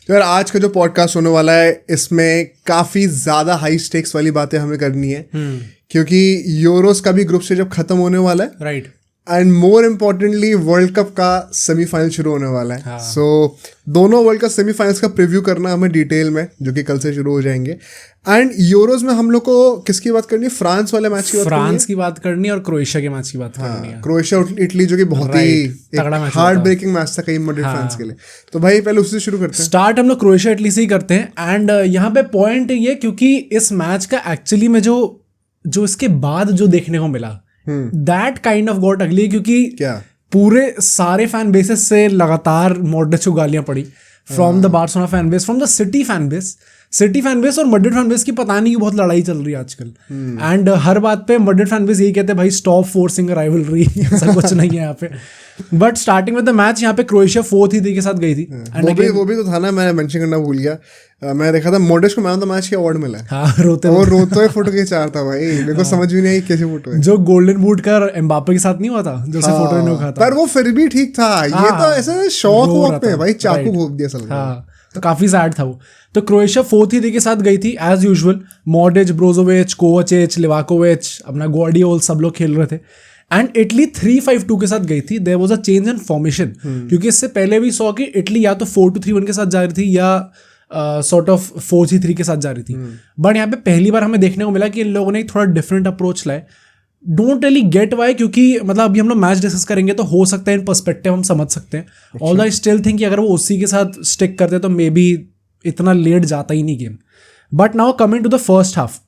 तो यार आज का जो पॉडकास्ट होने वाला है इसमें काफी ज्यादा हाई स्टेक्स वाली बातें हमें करनी है क्योंकि यूरोस का भी ग्रुप स्टेज अब खत्म होने वाला है right and more importantly world cup का सेमीफाइनल शुरू होने वाला है। सो दोनों वर्ल्ड कप सेमीफाइनल्स का प्रीव्यू करना हमें डिटेल में, जो कि कल से शुरू हो जाएंगे। एंड यूरोज में हम लोग को किसकी बात करनी है? फ्रांस वाले मैच की बात, फ्रांस की बात करनी है और क्रोएशिया के मैच की बात करनी है। क्रोएशिया इटली जो कि बहुत ही हार्ट ब्रेकिंग मैच था कई मैड्रिड फैंस के लिए। तो भाई पहले उससे शुरू करते हैं। स्टार्ट हम लोग क्रोएशिया इटली से ही करते हैं। एंड यहाँ पे पॉइंट ये, क्योंकि इस मैच का एक्चुअली में जो इसके बाद जो देखने को मिला दैट काइंड ऑफ गॉट अगली, क्योंकि क्या पूरे सारे फैन बेसेस से लगातार मॉड्रिच को गालियां पड़ी from the Barcelona fan base, from the city fan base और मैड्रिड फैन बेस की पता नहीं बहुत लड़ाई चल रही है आजकल। एंड हर बात पे मैड्रिड फैन बेस यही कहते हैं भाई स्टॉप फोर्सिंग राइवलरी, ऐसा कुछ नहीं है यहाँ पे। बट स्टार्टिंग में द मैच यहाँ पे क्रोएशिया 4-3 के साथ गई थी। वो भी तो था ना, मैं मेंशन करना भूल गया। मैं देखा था मॉड्रिच को मैन ऑफ द मैच का अवार्ड मिला है। हाँ, रोते हुए फोटो खींचा रहा था भाई, मेरे को समझ भी नहीं आई कैसे फोटो है। जो गोल्डन बूट का एम्बापे के साथ नहीं हुआ था, जो से फोटो नहीं उठा था, पर वो फिर भी ठीक था। ये तो ऐसा शौक वॉक पे भाई चाकू घोप दिया सल। हाँ, तो काफी सैड था वो। तो क्रोएशिया 4-3 के साथ गई थी as usual. Modric, Brozovic, Kovacic, Livakovic, अपना ग्वार्डियोल सब लोग खेल रहे थे। एंड इटली 3-5-2 के साथ गई थी। There was a change in formation, क्योंकि इससे पहले भी सौ कि इटली या तो 4-2-3-1 के साथ जा रही थी या सॉर्ट ऑफ 4-3-3 के साथ जा रही थी। बट यहाँ पे पहली बार हमें देखने को मिला कि इन लोगों ने एक थोड़ा डिफरेंट अप्रोच लाए। डोंट रियली गेट वाई, क्योंकि मतलब अभी हम लोग मैच डिस्कस करेंगे तो हो सकता है इन पर्सपेक्टिव हम समझ सकते हैं। ऑल आई स्टिल थिंक कि अगर वो उसी के साथ स्टिक करते तो मे बी इतना लेट जाता ही नहीं game. But now coming to the first half,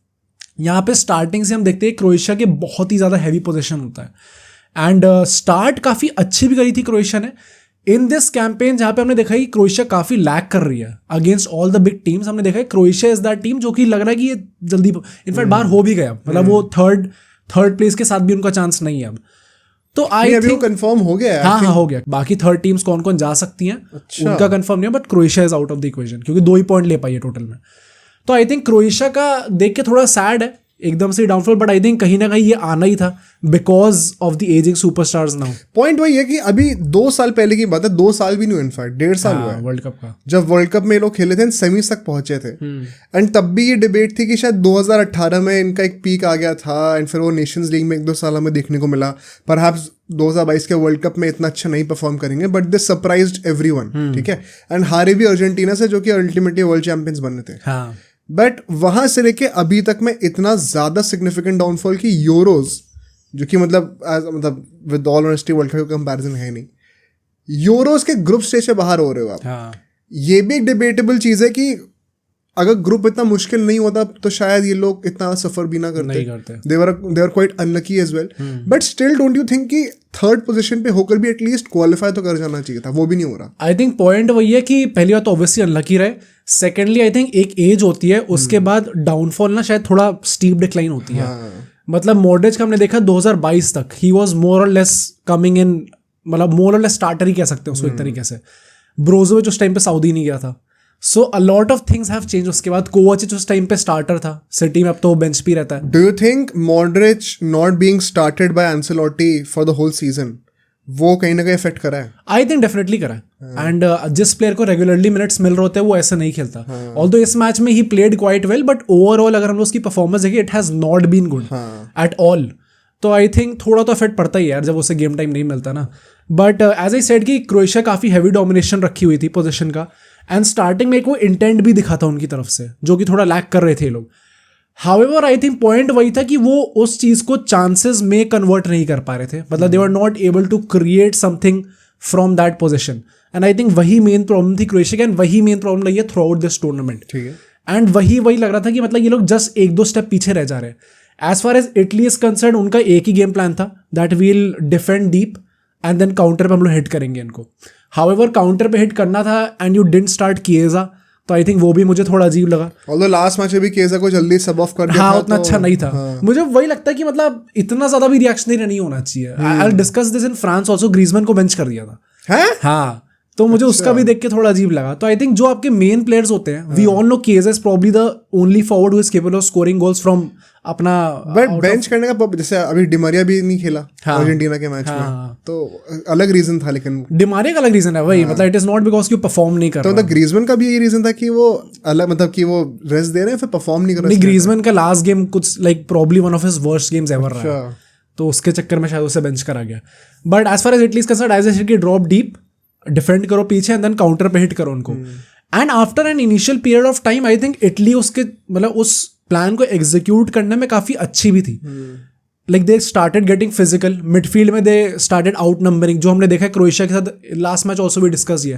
यहाँ पे स्टार्टिंग से हम देखते हैं क्रोएशिया के बहुत ही ज़्यादा हैवी पोजीशन होता है। एंड स्टार्ट काफ़ी अच्छी भी करी थी क्रोएशिया ने इन दिस कैंपेन, जहाँ पे हमने देखा कि क्रोएशिया काफ़ी लैग कर रही है against all the big teams. हमने देखा है क्रोएशिया इज दैट टीम जो कि लग रहा है कि ये जल्दी इनफैक्ट बाहर हो भी गया, मतलब वो थर्ड प्लेस के साथ भी उनका चांस नहीं है अब। तो आई थिंक कंफर्म हो गया है। हाँ हो गया। बाकी थर्ड टीम्स कौन कौन जा सकती हैं उनका कंफर्म नहीं है, but Croatia is out of the equation क्योंकि 2 ही पॉइंट ले पाई है टोटल में। तो आई थिंक क्रोएशिया का देख के थोड़ा सैड है एकदम से डाउनफॉल, बट आई थिंक कहीं ना कहीं ये आना ही था because of the ageing superstars now. Point वही है कि अभी 2 साल पहले की बात है, 2 साल भी नहीं हुए, इनफैक्ट 1.5 साल हुआ है वर्ल्ड कप का, जब वर्ल्ड कप में लोग खेले थे, सेमीज तक पहुंचे थे। एंड तब भी ये डिबेट थी कि शायद 2018 में इनका एक पीक आ गया था एंड फिर वो नेशंस लीग में 1-2 साल हमें देखने को मिला। परहैप्स 2022 के वर्ल्ड कप में इतना अच्छा नहीं परफॉर्म करेंगे, बट दे सरप्राइज्ड एवरीवन, ठीक है। एंड हारे भी अर्जेंटीना से, जो कि अल्टीमेटली वर्ल्ड चैंपियंस बने थे। बट वहां से लेके अभी तक में इतना ज्यादा सिग्निफिकेंट डाउनफॉल की यूरोज, जो कि मतलब with all honesty world cup का कंपैरिजन है नहीं, यूरोज के ग्रुप स्टेज से बाहर हो रहे हो आप। ये भी एक डिबेटेबल चीज है कि अगर ग्रुप इतना मुश्किल नहीं होता तो शायद ये लोग इतना सफर भी ना करते। They were quite unlucky as well, but still don't you think कि थर्ड पोजीशन पे होकर भी एटलीस्ट क्वालिफाई तो कर जाना चाहिए था? वो भी नहीं हो रहा। आई थिंक पॉइंट वही है कि पहली बात तो ऑब्वियसली अनलकी रहे, सेकेंडली आई थिंक एक एज होती है, उसके बाद डाउनफॉल ना शायद थोड़ा स्टीप डिक्लाइन होती है। मतलब मॉड्रिच का हमने देखा 2022 तक ही वॉज मोर और लेस कमिंग इन, मतलब मोर और लेस स्टार्टर ही कह सकते हैं उसको एक तरीके से। ब्रोजोविच उस टाइम पे सऊदी नहीं गया था, so a lot of things have change. उसके बाद कोवाचिच उस टाइम पे स्टार्टर था सिटी में, अब तो बेंच पे रहता है। Do you think Modric not being started by Ancelotti for the whole season वो कहीं ना कहीं इफेक्ट करा है? आई थिंक डेफिनेटली करा है। एंड जिस प्लेयर को रेगुलरली मिनट्स मिल रहे होते हैं वो ऐसे नहीं खेलता। ऑल्दो इस मैच में ही played quite well, but overall अगर हम उसकी परफॉर्मेंस देखें it has not been good at all. तो आई थिंक थोड़ा तो इफेक्ट पड़ता ही है यार जब उसे गेम टाइम नहीं मिलता ना। बट एज आई सेड कि क्रोएशिया काफ़ी हैवी डोमिनेशन रखी हुई थी पोजीशन का, एंड स्टार्टिंग में एक वो इंटेंट भी दिखा था उनकी तरफ से जो कि थोड़ा लैक कर रहे थे लोग। हाउएवर आई थिंक पॉइंट वही था कि वो उस चीज़ को चांसेस में कन्वर्ट नहीं कर पा रहे थे, मतलब they were not able to create something from that position. And I think वही मेन प्रॉब्लम थी क्रोएशिया की, एंड वही मेन प्रॉब्लम रही है थ्रू आउट दिस टूर्नामेंट। ठीक है। एंड वही लग रहा था कि मतलब ये लोग जस्ट 1-2 स्टेप पीछे रह जा रहे हैं। As far as Italy is concern, उनका एक ही गेम प्लान था that we'll defend deep and then counter पे हम लोग हिट करेंगे इनको। हाउएवर काउंटर पे हिट करना था एंड यू डिडंट स्टार्ट किएजा, तो आई थिंक वो भी मुझे थोड़ा अजीब लगा। ऑल्दो लास्ट मैच में भी किएजा को जल्दी सब ऑफ कर दिया था, उतना अच्छा नहीं था। मुझे वही लगता है कि मतलब इतना ज्यादा भी रिएक्शनरी नहीं होना चाहिए। I will discuss this in France also, Griezmann को बेंच कर दिया था। हाँ, तो मुझे उसका भी देख के थोड़ा अजीब लगा. तो आई थिंक जो आपके मेन प्लेयर्स होते हैं, we all know Kane's is probably the only forward who is capable of scoring goals from अपना. बट बेंच करने का जैसे अभी डिमारिया भी नहीं खेला अर्जेंटीना के मैच में, तो अलग रीजन था. लेकिन डिमारिया का अलग रीजन है वही, मतलब इट इज नॉट बिकॉज कि परफॉर्म नहीं कर रहा. तो मतलब ग्रीजमैन का भी यही रीजन था कि वो अलग, मतलब कि वो रेस्ट दे रहे हैं फिर परफॉर्म नहीं कर रहे. नहीं, ग्रीजमैन का लास्ट गेम कुछ like probably one of his worst games ever रहा है, तो उसके चक्कर में शायद उसे बेंच करा गया. But as far as Italy is concerned, as a key drop deep, defend करो पीछे एंड देन काउंटर पे हिट करो उनको. And after an initial period of time I think Italy उसके मतलब उस प्लान को एग्जीक्यूट करने में काफी अच्छी भी थी. Like they started getting physical, midfield में दे स्टार्टेड आउट नंबरिंग, जो हमने देखा है क्रोएशिया के साथ. लास्ट मैच ऑल्सो भी डिस्कस किया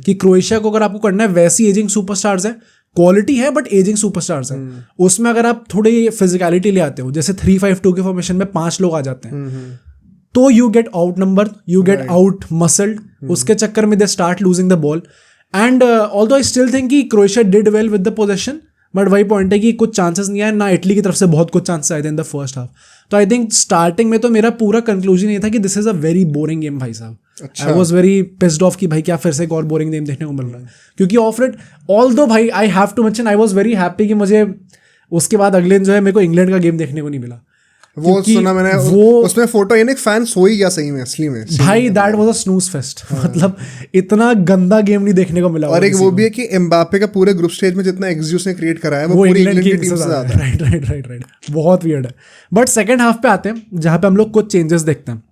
कि क्रोएशिया को अगर आपको करना है, वैसी एजिंग सुपरस्टार्स है, क्वालिटी है बट एजिंग सुपरस्टार्स है, उसमें अगर आप थोड़ी फिजिकलिटी ले आते हो, जैसे 3-5-2 के फॉर्मेशन में 5 लोग आ जाते हैं, तो you get out number, you get out muscled. उसके चक्कर में they start losing the ball. And although I still think कि Croatia did well with the possession, but वही पॉइंट है कि कुछ चांसेस नहीं आए ना. इटली की तरफ से बहुत कुछ चांसेस आए थे इन द फर्स्ट हाफ. तो आई थिंक स्टार्टिंग में तो मेरा पूरा कंक्लूजन ये था कि this is a very boring game भाई साहब. आई वॉज वेरी पिस्ड ऑफ कि भाई क्या फिर से एक और बोरिंग गेम देखने को मिल रहा है. क्योंकि ऑफ इट ऑल्दो भाई I have to mention I was very happy कि मुझे उसके बाद अगले दिन जो है मेरे को इंग्लैंड का गेम देखने को नहीं मिला. वो सुना मैंने, वो उसमें फोटो एक फैन सो ही गया सही में, असली में भाई. That was a snooze fest. मतलब इतना गंदा गेम नहीं देखने को मिला. और एक वो भी है कि एम्बापे का पूरे ग्रुप स्टेज में जितना एक्सजी उसने क्रिएट करा है वो पूरी इंग्लैंड की टीम से ज्यादा. राइट. बहुत वियर्ड है. बट सेकंड हाफ पे आते हैं जहां पे हम लोग कुछ चेंजेस देखते हैं.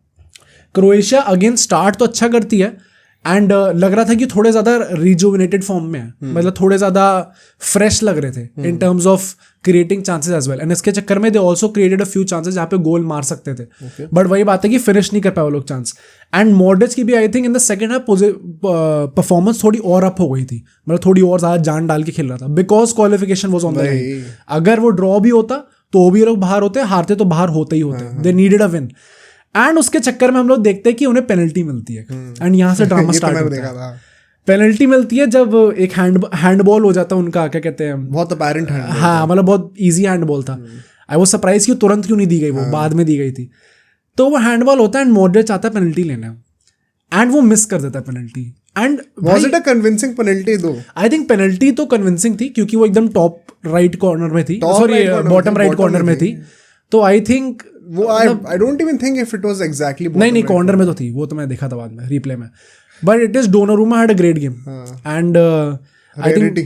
क्रोएशिया अगेन स्टार्ट तो अच्छा करती है एंड लग रहा था कि थोड़े ज़्यादा रिजुविनेटेड फॉर्म में है, मतलब थोड़े ज़्यादा फ्रेश लग रहे थे in terms of creating chances as well. And इसके चक्कर में they also created a few chances जहाँ पे गोल मार सकते थे. बट वही बात है कि फिनिश नहीं कर पाए वो लोग चांस. एंड मॉड्रिच की भी आई think in the second half performance थोड़ी और अप हो गई थी, मतलब थोड़ी और ज़्यादा जान डाल के खेल रहा था, because qualification was on the line. अगर वो ड्रॉ भी होता तो भी लोग बाहर होते, हारते तो बाहर होते ही होते. They needed a win. And उसके चक्कर में हम लोग देखते हैं कि उन्हें पेनल्टी मिलती है. एंड यहाँ से ड्रामा स्टार्ट होता है. पेनल्टी मिलती है जब एक हैंडबॉल हो जाता है उनका, क्या कहते हैं, बहुत अपैरेंट है. हाँ, मतलब बहुत इजी हैंडबॉल था. आई वाज सरप्राइज कि तुरंत क्यों नहीं दी गई, वो बाद में दी गई थी. तो वो हैंडबॉल होता है एंड मॉड्रिच आता है पेनल्टी लेने एंड वो मिस कर देता है penalty. And was it a convincing penalty दो? आई थिंक पेनल्टी तो कन्विंसिंग थी क्योंकि वो एकदम टॉप राइट कॉर्नर में थी, सॉरी बॉटम राइट कॉर्नर में थी. तो आई थिंक वो I don't even think if it was exactly नहीं कॉर्नर में तो थी, वो तो मैं देखा था बाद में रिप्ले में. But it is Donnarumma had a great game and I think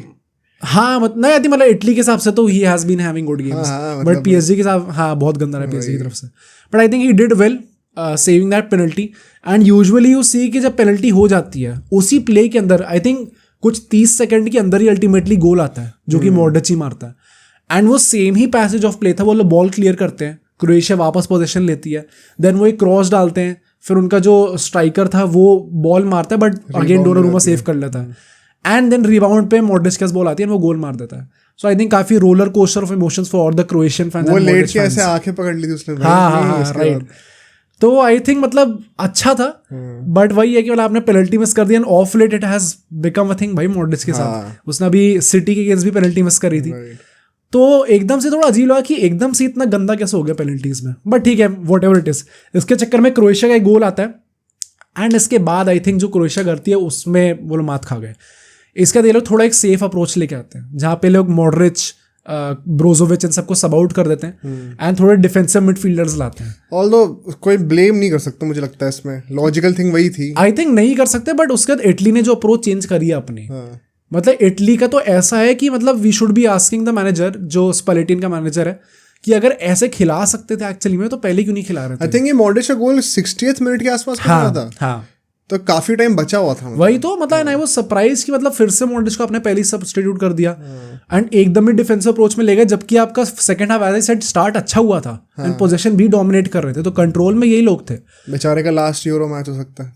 नहीं आई थिंक मतलब इटली के हिसाब से तो he has been having good games, but PSG के साथ बहुत गंदा रहा पीएसजी की तरफ से. But I think he did well saving that penalty. And usually you see कि जब पेनल्टी हो जाती है उसी प्ले के अंदर आई थिंक कुछ 30 सेकंड के अंदर ही अल्टीमेटली गोल आता है जो कि मॉड्रिच ही मारता है. एंड वो same he passage of play था, वो लोग बॉल क्लियर करते हैं, क्रोएशिया वापस पोजीशन लेती है, देन वो एक क्रॉस डालते हैं, फिर उनका जो स्ट्राइकर था वो बॉल मारता है बट अगेन डोनारुमा सेव कर लेता है. एंड देन रिबाउंड पे मॉड्रिच के बॉल आती है, वो गोल मार देता है. सो आई थिंक काफी roller coaster of emotions for the Croatian fans. वो लेट के ऐसे आंखें पकड़ ली थी उसने. हाँ राइट. तो आई थिंक मतलब अच्छा था, बट वही है कि मतलब आपने पेनल्टी मिस कर दी and of late it has become a thing भाई मॉड्रिच के साथ. उसने अभी सिटी के अगेंस्ट भी पेनल्टी मिस करी थी. तो एकदम से थोड़ा अजीब लगा कि एकदम से इतना गंदा कैसे हो गया पेनल्टीज में. बट ठीक है, वॉट एवर इट इज. इसके चक्कर में क्रोएशिया का एक गोल आता है एंड इसके बाद आई थिंक जो क्रोएशिया करती है उसमें वो लोग मात खा गए. इसका ये लोग थोड़ा एक सेफ अप्रोच लेके आते हैं जहाँ पे लोग मॉड्रिच, ब्रोजोविच इन सबको सब आउट कर देते हैं एंड थोड़े डिफेंसिव मिडफील्डर्स लाते हैं. ऑल्दो कोई ब्लेम नहीं कर सकता मुझे लगता है इसमें, लॉजिकल थिंग वही थी. आई थिंक नहीं कर सकते, बट उसके बाद इटली ने जो अप्रोच चेंज करी है अपनी, मतलब इटली का तो ऐसा है कि मतलब we should be asking the manager, जो स्पेलेटिन का मैनेजर है, कि अगर ऐसे खिला सकते थे एक्चुअली में तो पहले क्यों नहीं खिला रहे थे. आई थिंक ये मॉड्रिच का गोल 60th मिनट के आसपास पहुंचा था. हाँ, तो काफी टाइम बचा हुआ था. वही तो मतलब आई वाज सरप्राइज कि मतलब फिर से मॉड्रिच को आपने पहले सब्स्टिट्यूट कर दिया एंड एकदम ही डिफेंसिव अप्रोच में ले गए, जबकि आपका second half as I said start अच्छा हुआ था एंड पोजीशन भी डोमिनेट कर रहे थे, तो कंट्रोल में यही लोग थे. बेचारे का लास्ट यूरो मैच हो सकता है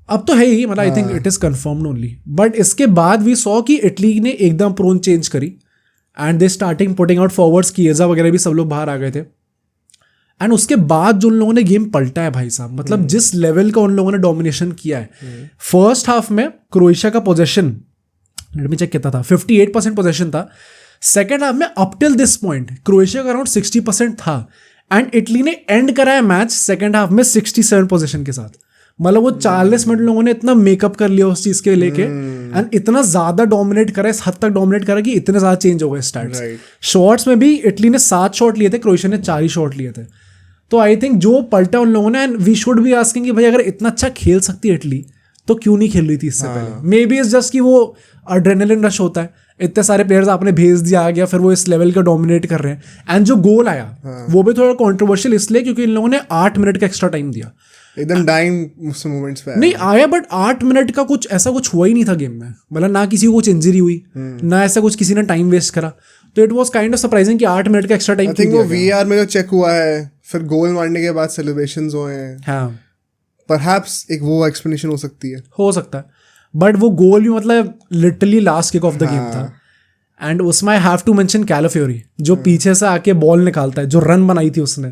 अब तो है ही, मतलब I think it is confirmed only. But इसके बाद वी सॉ कि इटली ने एकदम अप्रोच चेंज करी and they starting putting out forwards, Chiesa वगैरह भी सब लोग बाहर आ गए थे. एंड उसके बाद जो उन लोगों ने गेम पलटा है भाई साहब, मतलब जिस लेवल का उन लोगों ने डोमिनेशन किया है. फर्स्ट हाफ में क्रोएशिया का पोजेशन, लेट मी चेक कितना था, 58% पोजेशन था. सेकेंड हाफ में up till this point Croatia का अराउंड 60% था एंड इटली ने एंड कराया मैच सेकेंड हाफ में 67 पोजेशन के साथ. मतलब वो 40 मिनट लोगों ने इतना मेकअप कर लिया उस चीज के लेके एंड इतना ज्यादा डोमिनेट करा, इस हद तक डोमिनेट करा कि इतने ज्यादा चेंज हो गए स्टैट्स। शॉट्स में भी इटली ने 7 शॉट लिए थे, क्रोएशिया ने 4 ही शॉट लिए थे। तो आई थिंक जो पलटा उन लोगों ने, and we should be asking कि भाई अगर इतना अच्छा खेल सकती है इटली तो क्यों नहीं खेल रही थी इससे पहले। मे बी इज जस्ट कि वो एड्रेनलिन रश होता है, इतने सारे प्लेयर्स आपने भेज दिया आ गया, फिर वो इस लेवल का डोमिनेट कर रहे हैं। एंड जो गोल आया वो भी थोड़ा कंट्रोवर्शियल इसलिए क्योंकि इन लोगों ने 8 मिनट का एक्स्ट्रा टाइम दिया, एकदम डाइंग मोमेंट्स पे नहीं आया, बट 8 मिनट का कुछ ऐसा कुछ हुआ ही नहीं था गेम में। मतलब ना किसी को कुछ इंजरी हुई, ना ऐसा कुछ किसी ने टाइम वेस्ट करा। तो it was kind of surprising कि 8 मिनट का एक्स्ट्रा टाइम। आई थिंक वो वीआर में जो चेक हुआ है, फिर गोल मारने के बाद सेलिब्रेशंस हुए हैं, हाँ परहैप्स एक वो एक्सप्लेनेशन हो सकती है, हो सकता है। बट वो गोल भी मतलब literally last kick off the game था। एंड उसमें आई हैव टू मेंशन कैलाफियोरी जो पीछे से आके बॉल निकालता है, जो रन बनाई थी उसने,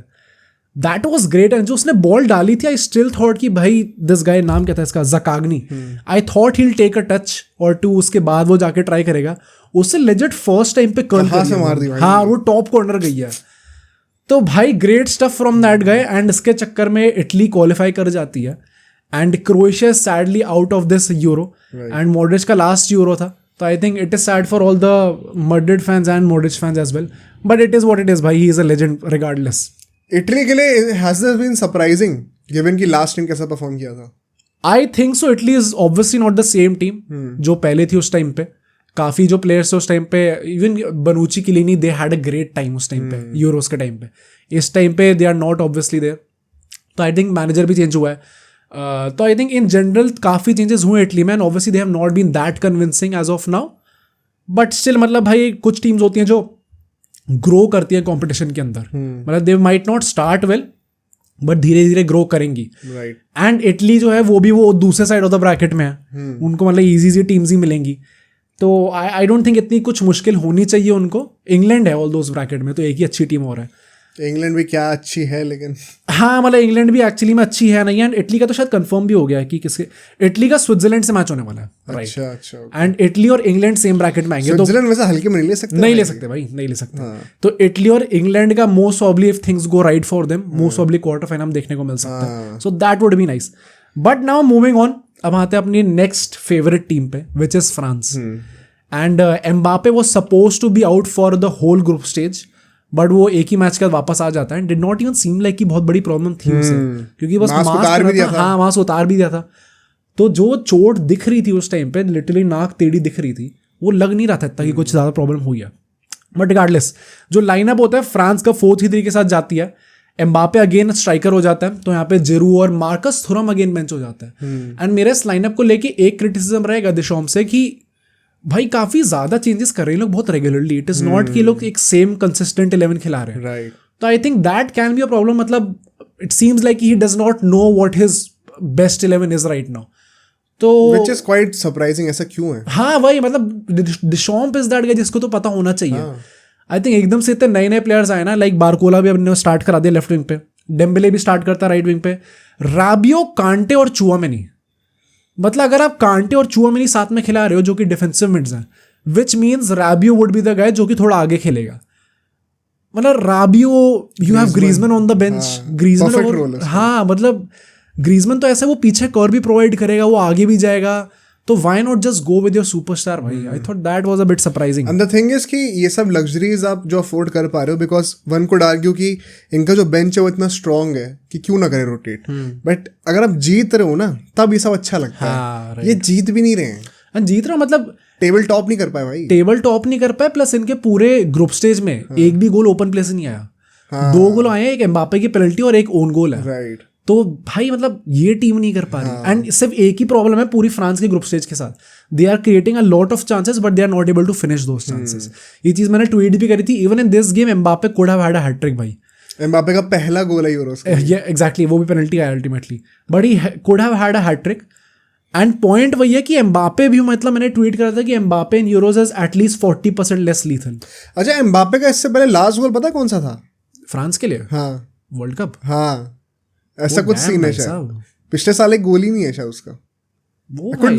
दैट वाज ग्रेट। एंड जो उसने बॉल डाली थी, आई स्टिल थॉट कि भाई दिस गाय, नाम क्या था इसका, Zaccagni, I thought he will take a touch और 2, उसके बाद वो जाके ट्राई करेगा। उससे लेजिट फर्स्ट टाइम पे कर्ल कहाँ से मार दी भाई, हाँ वो टॉप कॉर्नर गई है। तो भाई great stuff from that guy. And इसके चक्कर में इटली क्वालिफाई कर जाती है and Croatia sadly out of this Euro. And Modric का लास्ट यूरो था, तो I think it is sad for all the Madrid fans and Modric fans as well, but it is what it is भाई, he is a legend regardless. Italy के लिए has this been surprising given कि last time कैसा perform किया था? आई think so. Italy is obviously not the same team जो पहले थी उस टाइम पे। काफी जो प्लेयर्स थे उस टाइम पे, even Bonucci Chiellini, they had a great time उस टाइम पे, यूरोस के टाइम पे। इस टाइम पे they are not obviously there. तो आई थिंक मैनेजर भी चेंज हुआ है। तो आई थिंक इन जनरल काफी चेंजेस हुए इटली में, and obviously they have not been that convincing as of now, but still मतलब भाई कुछ टीम्स होती हैं जो ग्रो करती है कंपटीशन के अंदर। मतलब they might not start well but धीरे धीरे ग्रो करेंगी। एंड इटली जो है वो दूसरे साइड ऑफ द ब्रैकेट में है। उनको मतलब इजी टीम्स ही मिलेंगी। तो आई डोंट थिंक इतनी कुछ मुश्किल होनी चाहिए उनको। इंग्लैंड है ऑल दोस ब्रैकेट में, तो एक ही अच्छी टीम और है। इंग्लैंड भी क्या अच्छी है, लेकिन हाँ मतलब इंग्लैंड भी एक्चुअली में अच्छी है नहीं। एंड इटली का तो शायद कंफर्म भी हो गया है कि किसके, इटली का स्विट्जरलैंड से मैच होने वाला है। अच्छा अच्छा। एंड इटली और इंग्लैंड सेम ब्रैकेट में आएंगे। स्विट्जरलैंड वैसे हल्के में नहीं ले सकते, नहीं ले सकते भाई, नहीं ले सकते। तो इटली और इंग्लैंड का most probably, if things go right for them, most probably quarter final हम देखने को मिल सकता है। So that would be nice. But now moving on, अब आते हैं अपनी नेक्स्ट फेवरेट टीम पे, which is France. And Mbappe was supposed to be out for the whole group stage, but वो एक ही मैच के बाद वापस आ जाता है। Did not even seem like कि बहुत बड़ी प्रॉब्लम थी उसे, क्योंकि बस मास्क उतार भी दिया था। हाँ मास्क उतार भी दिया था। तो जो चोट दिख रही थी उस टाइम पे, लिटरली नाक टेढ़ी दिख रही थी, वो लग नहीं रहा था इतना कि कुछ ज़्यादा प्रॉब्लम हुई है। बट रिगार्डलेस जो लाइनअप होता है फ्रांस का 4-3-3 के साथ जाती है। एम्बापे अगेन स्ट्राइकर हो जाता है, तो यहाँ पे जेरू और मार्कस थुरम अगेन बेंच हो जाता है। एंड मेरे इस लाइनअप को लेके एक क्रिटिसिज्म रहेगा देशॉम्स से कि भाई काफी ज्यादा चेंजेस कर रहे हैं लोग बहुत रेगुलरली। इट इज नॉट कि लोग एक सेम कंसिस्टेंट 11 खिला रहे हैं। राइट। तो I think that can be a problem. मतलब it seems like he does not know what his best 11 is right now. तो व्हिच इज क्वाइट सरप्राइजिंग। ऐसा क्यों है? हाँ भाई मतलब डिशॉम्प इज दैट गाय जिसको तो पता होना चाहिए। आई थिंक एकदम से इतने नए नए प्लेयर्स आए ना, लाइक बारकोला भी अपने स्टार्ट करा दिया लेफ्ट विंग पे, डेम्बेले भी स्टार्ट करता राइट विंग पे, राबियो, कांटे और चुआमेनी। मतलब अगर आप कांटे और चुआमेनी साथ में खिला रहे हो जो कि डिफेंसिव मिड्स हैं, which means राबियो would be the guy जो कि थोड़ा आगे खेलेगा। मतलब राबियो, you have Griezmann on the bench, Griezmann, हाँ मतलब ग्रीजमैन तो ऐसा वो पीछे कर भी प्रोवाइड करेगा, वो आगे भी जाएगा। तो why not just go with your superstar भाई? I thought that was a bit surprising. And the thing is कि ये सब लग्जरीज आप जो अफोर्ड कर पा रहे हो, बिकॉज वन कुड आर्ग्यू कि इनका जो बेंच है वो इतना स्ट्रांग है कि क्यों ना करे रोटेट। बट अगर आप जीत रहे हो ना, तब ये सब अच्छा लगता है। ये जीत भी नहीं रहे हैं, जीत रहे हो मतलब टेबल टॉप नहीं कर पाए भाई, टेबल टॉप नहीं कर पाए। प्लस इनके पूरे ग्रुप स्टेज में एक भी गोल ओपन प्ले से नहीं आया। 2 गोल आए हैं, एक एम्बापे की पेनल्टी और एक ओन गोल है। राइट। तो भाई मतलब ये टीम नहीं कर पा रही। एंड सिर्फ एक ही प्रॉब्लम है पूरी फ्रांस के ग्रुप स्टेज के साथ, they are creating a lot of chances but they are not able to finish those chances. ये चीज मैंने ट्वीट भी करी थी। Even in this game Mbappe could have had a hat-trick भाई। एम्बापे का पहला गोल है यूरोस का। ये एग्जैक्टली, वो भी पेनल्टी आया ultimately, but he could have had a hat-trick. And point वही है कि एम्बापे भी, मतलब मैंने ट्वीट करा था कि Mbappe in Euros is at least 40% less lethal. अच्छा, एम्बापे का इससे पहले लास्ट गोल पता कौन सा था फ्रांस के लिए? हाँ, वर्ल्ड कप। हाँ ऐसा कुछ सीन है शायद। पिछले साल एक गोल ही नहीं है शायद उसका।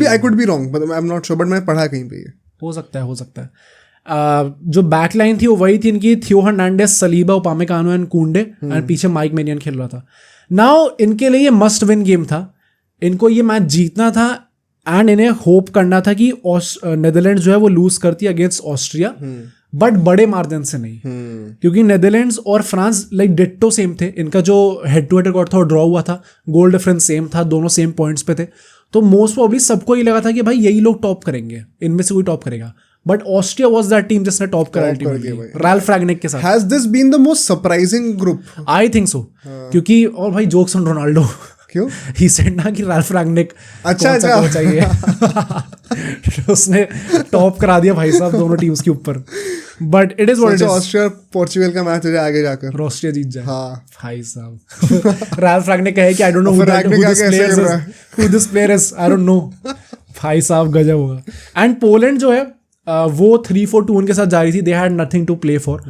I could be wrong, but I'm not sure, but मैंने पढ़ा कहीं पे ये। हो सकता है। जो बैक लाइन थी वो वही थी इनकी, थियो हर्नांडेज, सलीबा, उपामेकानो एंड कुंडे, एंड पीछे माइक मेनियन खेल रहा था। नाउ इनके लिए ये मस्ट विन गेम था। इनको ये मैच जीतना था एंड इन्हें होप करना था कि नेदरलैंड्स जो है वो लूज करती है अगेंस्ट ऑस्ट्रिया, बट बड़े मार्जिन से नहीं, क्योंकि नेदरलैंड्स और फ्रांस लाइक डिट्टो सेम थे। इनका जो हेड टू हेड रिकॉर्ड था वो ड्रॉ हुआ था, गोल डिफरेंस सेम था, दोनों सेम पॉइंट्स पे थे। तो मोस्ट प्रॉब्ली सबको ये लगा था कि भाई यही लोग टॉप करेंगे, इनमें से कोई टॉप करेगा, but Austria was that team जिसने टॉप करा अल्टीमेटली रैल्फ रैंगनिक के साथ। Has this been the most surprising group? I think so, क्योंकि और भाई जोक्स ऑन रोनाल्डो, क्यों? ही सेड ना कि रैल्फ रैंगनिक अच्छा चाहिए उसने टॉप करा दिया भाई साहब दोनों टीम्स के ऊपर। But it is what it is. Austria Portugal का मैच हो जाए आगे जाकर, ऑस्ट्रिया जीत जाए। हाँ भाई साहब रैल्फ रैंगनिक कहे कि I don't know who this player is, I don't know. भाई साहब गजब होगा। एंड पोलैंड जो है वो 3-4-2 के साथ जा रही थी, they had nothing to play for.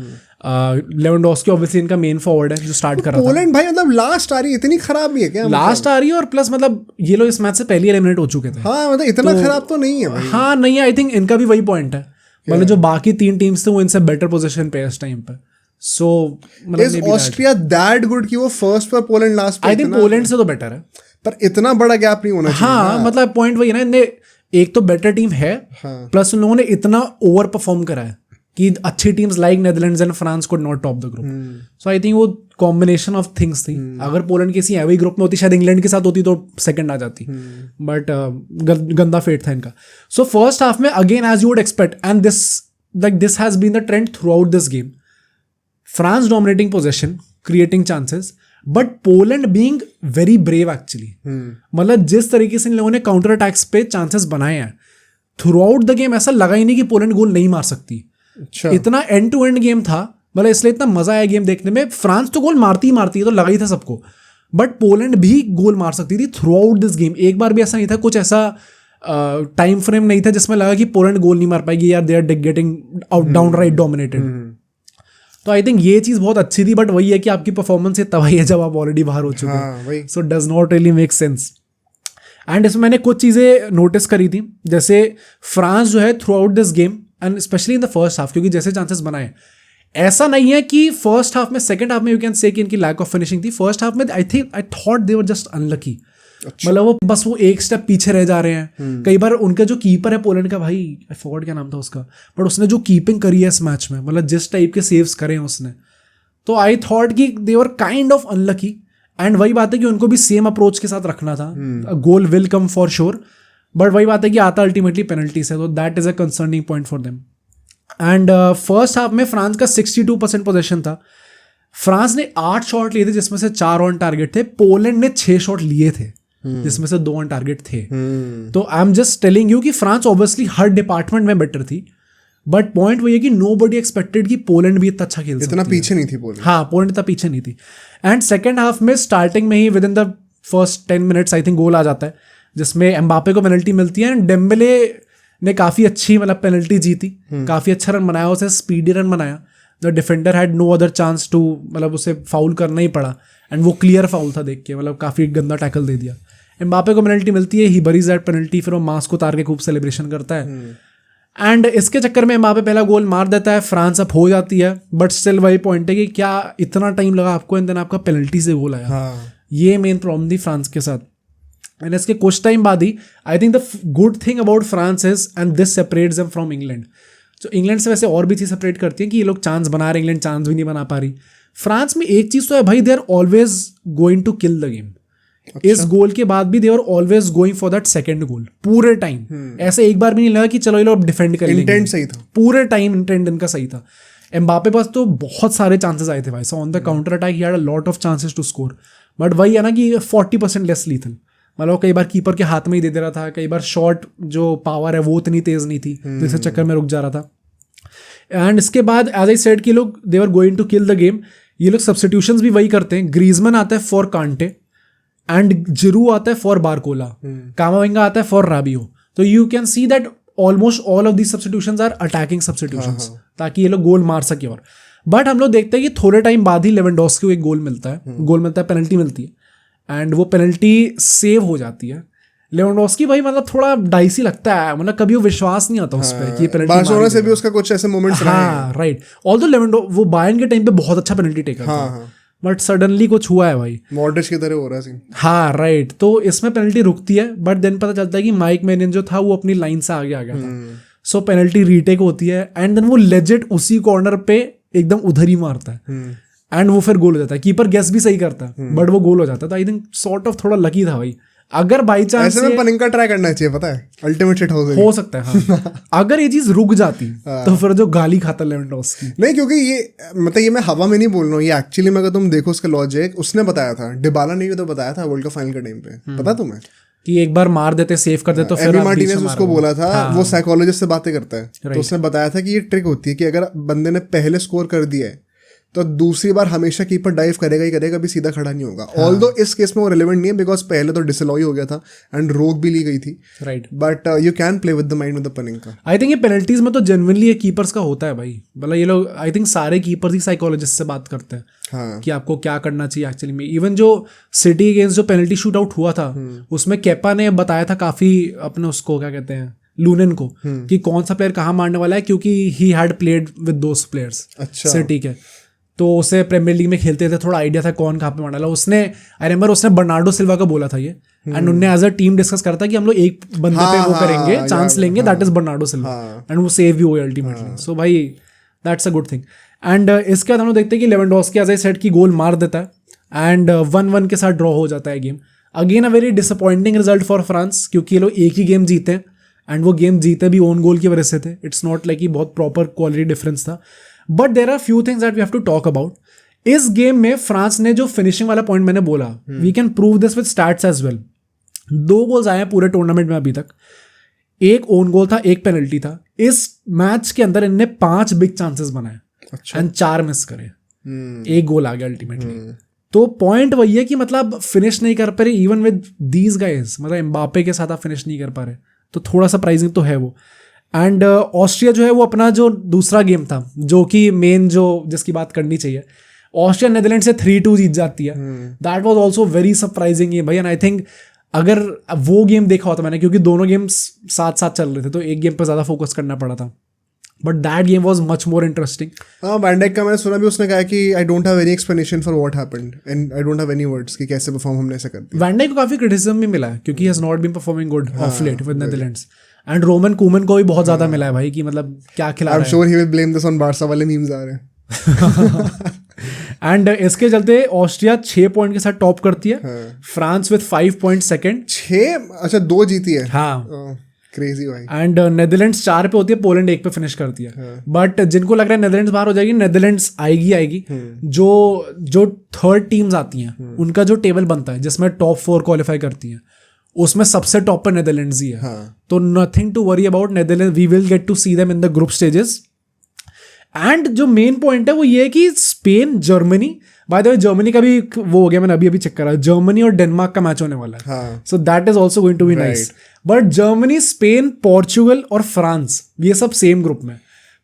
Lewandowski obviously इनका मेन फॉरवर्ड है जो स्टार्ट कर रहा था। पोलैंड भाई मतलब लास्ट आ रही है, इतनी खराब नहीं है क्या? लास्ट आ रही है और प्लस मतलब ये लोग इस मैच से पहले एलिमिनेट हो चुके थे। हाँ मतलब इतना खराब तो नहीं है भाई। हाँ नहीं, आई थिंक इनका भी वही पॉइंट है, मतलब जो बाकी 3 टीम्स थे वो इनसे बेटर पोजीशन पे इस टाइम पे। So is Austria that good कि वो फर्स्ट पर पोलैंड लास्ट पे? आई थिंक पोलैंड से तो बेटर है, पर इतना बड़ा गैप नहीं होना चाहिए। हाँ मतलब पॉइंट वही है ना, इनने एक तो बेटर टीम है, प्लस उन लोगों ने इतना ओवर परफॉर्म करा है कि अच्छी teams like Netherlands and France could not top the group. So I think वो कॉम्बिनेशन ऑफ थिंग्स थी। अगर पोलैंड किसी हैवी ग्रुप में होती, शायद इंग्लैंड के साथ होती तो सेकंड आ जाती, बट गंदा फेट था इनका। सो फर्स्ट हाफ में again as you would expect, and this has been the trend throughout this game, France dominating possession, creating chances, but Poland being very brave actually. मतलब जिस तरीके से इन लोगों ने काउंटर अटैक्स पे chances बनाए हैं थ्रू आउट द गेम, ऐसा लगा ही नहीं कि पोलैंड गोल नहीं मार सकती। अच्छा। इतना एंड टू एंड गेम था, मतलब इसलिए इतना मजा आया गेम देखने में। फ्रांस तो गोल मारती ही मारती है, तो लगा ही था सबको, बट पोलैंड भी गोल मार सकती थी थ्रू आउट दिस गेम। एक बार भी ऐसा नहीं था, कुछ ऐसा टाइम फ्रेम नहीं था जिसमें लगा कि पोलैंड गोल नहीं मार पाएगी, यार they are getting out down right dominated. तो आई थिंक ये चीज़ बहुत अच्छी थी, बट वही है कि आपकी परफॉर्मेंस से तबाही है जब आप ऑलरेडी बाहर हो चुके हैं, so does not really make sense. And इसमें मैंने कुछ चीज़ें नोटिस करी थी, जैसे फ्रांस जो है through out this game and specially in the first half, क्योंकि जैसे चांसेस बनाए, ऐसा नहीं है कि फर्स्ट हाफ में, सेकंड हाफ में यू कैन से कि इनकी लैक ऑफ फिनिशिंग थी। फर्स्ट हाफ में I thought they were just unlucky. मतलब वो बस वो एक स्टेप पीछे रह जा रहे हैं। कई बार उनका जो कीपर है पोलैंड का, भाई आई फॉरगॉट क्या नाम था उसका, बट उसने जो कीपिंग करी है इस मैच में, मतलब जिस टाइप के सेव्स करे हैं उसने, तो आई थॉट कि they were kind of unlucky. And वही बात है कि उनको भी सेम अप्रोच के साथ रखना था, goal will come for sure, but वही बात है कि आता अल्टीमेटली पेनल्टी से, तो that is a concerning point for them. And first half में फ्रांस का 62% पोजीशन था। फ्रांस ने 8 शॉट लिए थे जिसमें से 4 ऑन टारगेट थे, पोलैंड ने 6 शॉट लिए थे जिसमें से 2 ऑन टारगेट थे। तो I am just telling you कि फ्रांस ऑब्वियसली हर डिपार्टमेंट में बेटर थी, बट पॉइंट वही है कि नोबडी एक्सपेक्टेड कि पोलैंड भी इतना अच्छा खेल सकती है। इतना पीछे नहीं थी पोलैंड। हाँ, पोलैंड इतना पीछे नहीं थी। एंड सेकेंड हाफ में स्टार्टिंग में ही within the first 10 minutes I think goal आ जाता है, जिसमें एम्बापे को पेनल्टी मिलती है एंड डेम्बेले ने काफ़ी अच्छी मतलब पेनल्टी जीती, काफ़ी अच्छा रन बनाया, उसे स्पीडी रन बनाया। The defender had no other chance to, मतलब उसे फाउल करना ही पड़ा, एंड वो क्लियर फाउल था देख के, मतलब काफ़ी गंदा टैकल दे दिया। एम्बापे को पेनल्टी मिलती है, ही बरीज दैट पेनल्टी, फिर वो मास्क उतार के खूब सेलिब्रेशन करता है। एंड इसके चक्कर में एम्बापे पहला गोल मार देता है, फ्रांस अप हो जाती है, बट स्टिल वही पॉइंट है कि क्या इतना टाइम लगा आपको, एंड देन आपका पेनल्टी से गोल आया। ये मेन प्रॉब्लम थी फ्रांस के साथ। एंड इसके कुछ टाइम बाद ही I think the good thing about France is, and this separates them from England. तो इंग्लैंड से वैसे और भी चीज़ सेपरेट करती है कि ये लोग चांस बना रहे, इंग्लैंड चांस भी नहीं बना पा रही। फ्रांस में एक चीज़ तो है भाई, they are always going to kill the game. इस गोल के बाद भी they are always going for that second goal पूरे टाइम। ऐसे एक बार भी नहीं लगा कि चलो ये लोग डिफेंड करेंगे। इंटेंट सही था पूरे टाइम, इंटेंट इनका सही था। एम्बापे पास तो बहुत सारे चांसेस आए थे भाई, so on the counter attack ही had a lot of chances to score, but वही है ना कि 40% लेस लीथल। मतलब कई बार कीपर के हाथ में ही दे रहा था, कई बार शॉट जो पावर है वो इतनी तेज नहीं थी, जिसके चक्कर में रुक जा रहा था। एंड इसके बाद एज आई सेड कि लोग they are going to kill the game. ये लोग सब्स्टिट्यूशंस भी वही करते हैं। ग्रीजमैन आता है फॉर कांटे, एंड जिरू आता है फॉर बारकोला, कामाविंगा आता है फॉर राबियो। तो you can see that almost all of these substitutions are attacking substitutions, ताकि ये लोग गोल मार सके। और बट हम लोग देखते हैं कि थोड़े टाइम बाद ही लेवेंडोव्स्की को एक गोल मिलता है, पेनल्टी मिलती है, एंड वो पेनल्टी सेव हो जाती है। लेवेंडोव्स्की भाई मतलब थोड़ा डाइसी लगता है, मतलब कभी वो विश्वास नहीं आता उस पर कि पेनल्टी बार्सिलोना से भी उसका कुछ ऐसे मोमेंट्स रहे हैं। हाँ राइट, ऑल्दो वो बायर्न के टाइम पे बहुत अच्छा पेनल्टी टेकर था, बट सडनली कुछ हुआ है भाई। मॉडरिच की तरह हो रहा है सीन। हाँ राइट, तो इसमें पेनल्टी रुकती है, बट देन पता चलता है कि माइक मेनियन जो था वो अपनी लाइन से आगे आ गया था, सो पेनल्टी रीटेक होती है एंड देन वो लेजिट उसी कॉर्नर पे एकदम उधर ही मारता है एंड वो फिर गोल हो जाता है। कीपर गेस भी सही करता है बट वो गोल हो जाता है। तो आई थिंक सॉर्ट ऑफ थोड़ा लकी था भाई। अगर बाई चांस ऐसे में पनिंका ट्राई करना चाहिए, पता है, अल्टीमेट शिट हो सकता है हाँ। अगर ये चीज रुक जाती तो फिर जो गाली खाता लेवेंडोव्स्की। नहीं, क्योंकि ये मतलब ये मैं हवा में नहीं बोल रहा हूँ, ये एक्चुअली में अगर तुम देखो उसका लॉजिक, उसने बताया था, डिबाला ने भी तो बताया था वर्ल्ड कप फाइनल के टाइम पे, पता तुम्हें, कि एक बार मार देते सेव कर देते तो फिर एमी मार्टिनेज उसको बोला था, वो साइकोलॉजिस्ट से बातें करता है, तो उसने बताया था कि ये ट्रिक होती है कि अगर बंदे ने पहले स्कोर कर दिया है तो दूसरी बार हमेशा कीपर डाइव करेगा ही करेगा, कभी सीधा खड़ा नहीं होगा। ऑल्दो इस केस में वो रिलेवेंट नहीं है बिकॉज पहले तो डिसलॉय हो गया था एंड रोक भी ली गई थी, right, but you can play with the mind with the Panenka. I think ये पेनल्टीज में तो जेन्युइनली ये कीपर्स का होता है भाई, मतलब ये लोग आई थिंक सारे कीपर्स ही साइकोलॉजिस्ट से बात करते हैं हाँ, कि आपको क्या करना चाहिए एक्चुअली में। इवन जो सिटी अगेंस्ट जो पेनल्टी शूट आउट हुआ था उसमें केपा ने बताया था काफी अपने उसको क्या कहते हैं लूनेन को कि कौन सा प्लेयर कहाँ मारने वाला है, क्योंकि he had played with those players city के, तो उसे प्रीमियर लीग में खेलते थे, थोड़ा आइडिया था कौन कहाँ पे मारने वाला। उसने आई रिमेंबर उसने बर्नार्डो सिल्वा का बोला था ये, एंड उन्होंने एज अ टीम डिस्कस करा था कि हम लोग एक बंदे पे वो करेंगे, चांस लेंगे, that is Bernardo Silva, and वो सेव भी हुए अल्टीमेटली। सो भाई that's a good thing. And इसके बाद हम लोग देखते हैं कि लेवेंडोव्स्की एज आई सेड की गोल मार देता है एंड 1-1 के साथ ड्रॉ हो जाता है game. Again a very disappointing result for France, क्योंकि ये लोग एक ही गेम जीते हैं एंड वो गेम जीते भी ओन गोल की वजह से थे। इट्स नॉट लाइक कि बहुत प्रॉपर क्वालिटी डिफरेंस था, but there are few things that we have to talk about. इस गेम में फ्रांस ने जो फिनिशिंग वाला पॉइंट मैंने बोला, we can prove this with stats as well. 2 goals आए हैं पूरे टूर्नामेंट में अभी तक, एक ओन गोल था, एक पेनल्टी था। इस मैच के अंदर इनने 5 बिग चांसेस बनाए एंड 4 मिस करे, एक गोल आ गया अल्टीमेटली। तो पॉइंट वही है कि मतलब फिनिश नहीं कर पा रहे इवन विद दीज गाइज, मतलब एम्बापे के साथ आप फिनिश नहीं कर पा रहे, तो थोड़ा सरप्राइजिंग तो है वो। एंड ऑस्ट्रिया जो है वो अपना जो दूसरा गेम था, जो कि मेन जो जिसकी बात करनी चाहिए, ऑस्ट्रिया नेदरलैंड से 3-2 जीत जाती है। That was also very surprising भाई। एंड आई थिंक अगर वो गेम देखा होता मैंने, क्योंकि दोनों गेम्स साथ साथ चल रहे थे, तो एक गेम पर ज़्यादा फोकस करना पड़ा था, but that game was much more interesting. हाँ, वैन डाइक का मैंने सुना भी, उसने कहा कि आई don't have any explanation for what happened and I don't have any words कि कैसे परफॉर्म हमने ऐसे कर दिया। वैन डाइक को काफी क्रिटिसिज्म भी मिला है क्योंकि he has not been performing good of late with Netherlands, and Ronald Koeman को भी बहुत ज्यादा मिला है भाई कि मतलब क्या खिला रहा है। I am sure he will blame this on Barca वाले मीम्स आ रहे हैं। एंड इसके चलते ऑस्ट्रिया 6 पॉइंट के साथ टॉप करती है, फ्रांस विद 5 पॉइंट सेकंड, 6 अच्छा 2 जीती है। हाँ क्रेजी भाई। एंड नेदरलैंड्स 4 पे होती है, पोलैंड 1 पे फिनिश करती है। बट जिनको लग रहा है नेदरलैंड्स बाहर हो जाएगी, नेदरलैंड्स आएगी। जो थर्ड टीम्स आती हैं उनका जो टेबल बनता है जिसमें टॉप 4 क्वालिफाई करती हैं, उसमें सबसे टॉप पर नेदरलैंड्स ही है। तो nothing to worry about Netherlands, we will get to see them in the group stages. And जो मेन पॉइंट है वो ये है कि Spain Germany, by the way Germany का भी वो हो गया, मैंने अभी चेक करा, जर्मनी और डेनमार्क का मैच होने वाला है, so that is also going to be nice. But Germany, Spain, Portugal और फ्रांस, ये सब सेम ग्रुप में।